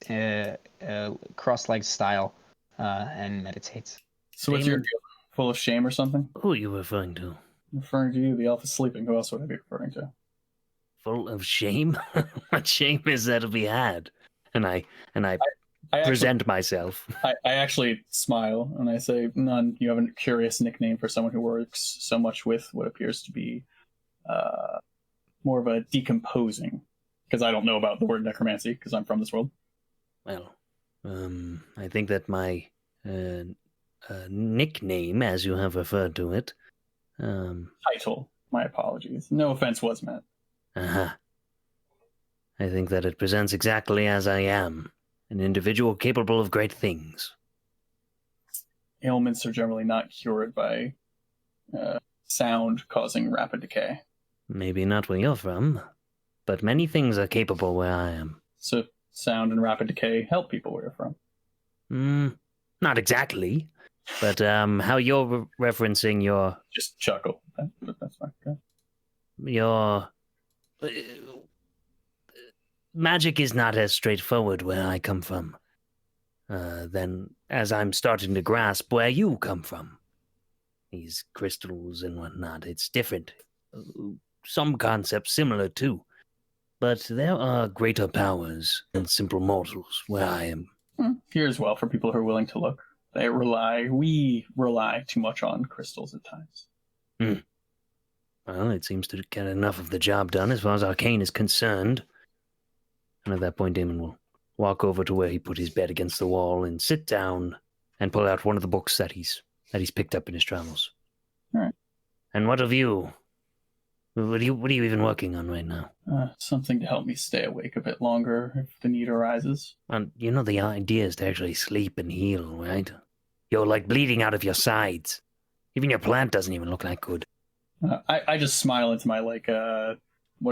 cross-legged style and meditates. So what's your deal? Full of shame or something? Who are you referring to? I'm referring to you. The elf is sleeping. Who else would I be referring to? Full of shame? What shame is there to be had? And I I present myself. I actually smile and I say, "None. You have a curious nickname for someone who works so much with what appears to be more of a decomposing." Because I don't know about the word necromancy because I'm from this world. Well, I think that my nickname, as you have referred to it, Title. My apologies. No offense was meant. I think that it presents exactly as I am, an individual capable of great things. Ailments are generally not cured by sound causing rapid decay. Maybe not where you're from, but many things are capable where I am. So sound and rapid decay help people where you're from. Not exactly, but how you're referencing your Just chuckle. That's fine. Okay. your magic is not as straightforward where I come from than as I'm starting to grasp where you come from. These crystals and whatnot, it's different. Some concepts similar too, but there are greater powers than simple mortals where I am. Here as well, for people who are willing to look. We rely too much on crystals at times. Well, it seems to get enough of the job done as far as arcane is concerned. And at that point, Damon will walk over to where he put his bed against the wall and sit down and pull out one of the books that he's picked up in his travels. All right. And what of you? What are you even working on right now? Something to help me stay awake a bit longer if the need arises. You know the idea is to actually sleep and heal, right? You're like bleeding out of your sides. Even your plant doesn't even look that good. I just smile into my what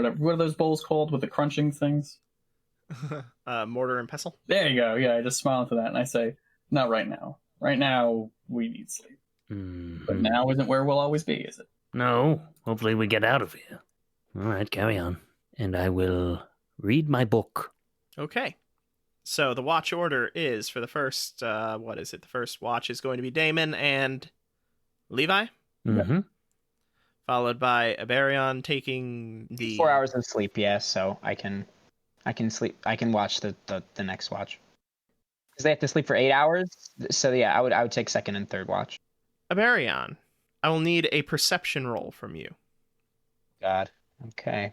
are those bowls called with the crunching things? Mortar and pestle. There you go. Yeah, I just smile into that and I say, not right now. Right now, we need sleep. But now isn't where we'll always be, is it? No, hopefully we get out of here. All right, carry on. And I will read my book. Okay. So the watch order is for the first, The first watch is going to be Damon and Levi, Mm-hmm. followed by Aberion taking the 4 hours of sleep, yes. So I can sleep. I can watch the next watch. Because they have to sleep for 8 hours. So yeah, I would take second and third watch. Aberion. I will need a perception roll from you. God. Okay.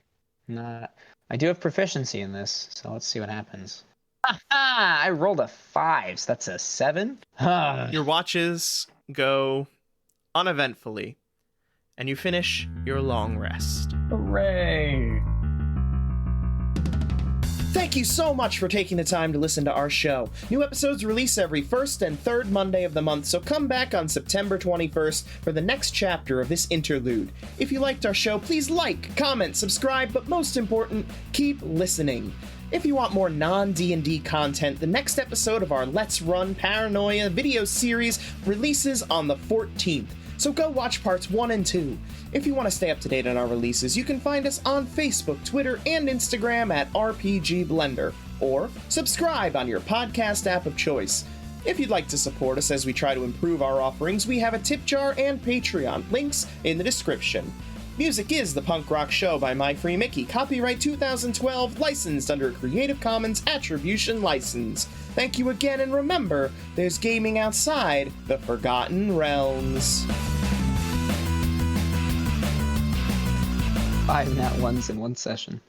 I do have proficiency in this, so let's see what happens. I rolled a 5, so that's a 7. Your watches go uneventfully, and you finish your long rest. Hooray! Thank you so much for taking the time to listen to our show. New episodes release every first and third Monday of the month, so come back on September 21st for the next chapter of this interlude. If you liked our show, please like, comment, subscribe, but most important, keep listening. If you want more non-D&D content, the next episode of our Let's Run Paranoia video series releases on the 14th, so go watch parts 1 and 2. If you want to stay up to date on our releases, you can find us on Facebook, Twitter, and Instagram at RPG Blender, or subscribe on your podcast app of choice. If you'd like to support us as we try to improve our offerings, we have a tip jar and Patreon, links in the description. Music is The Punk Rock Show by My Free Mickey, copyright 2012, licensed under a Creative Commons Attribution License. Thank you again, and remember, there's gaming outside the Forgotten Realms. 5 nat ones in one session.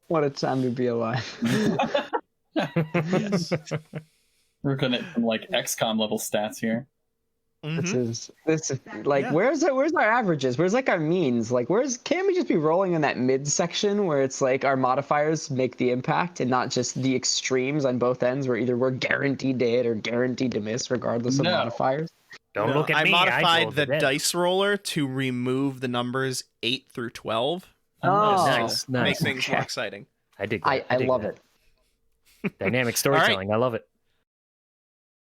What a time to be alive. Yes. We're looking at some like XCOM level stats here. Mhm. This is like Yeah. where's our averages? Where's like our means? Like can't we just be rolling in that mid section where it's like our modifiers make the impact and not just the extremes on both ends where either we're guaranteed to hit or guaranteed to miss regardless of No. modifiers? Don't No, look at I me. modified rolled the dead. dice roller to remove the numbers 8 through 12. Oh, Nice, Make nice. things more exciting. I dig. I dig love that. it. Dynamic storytelling. I love it.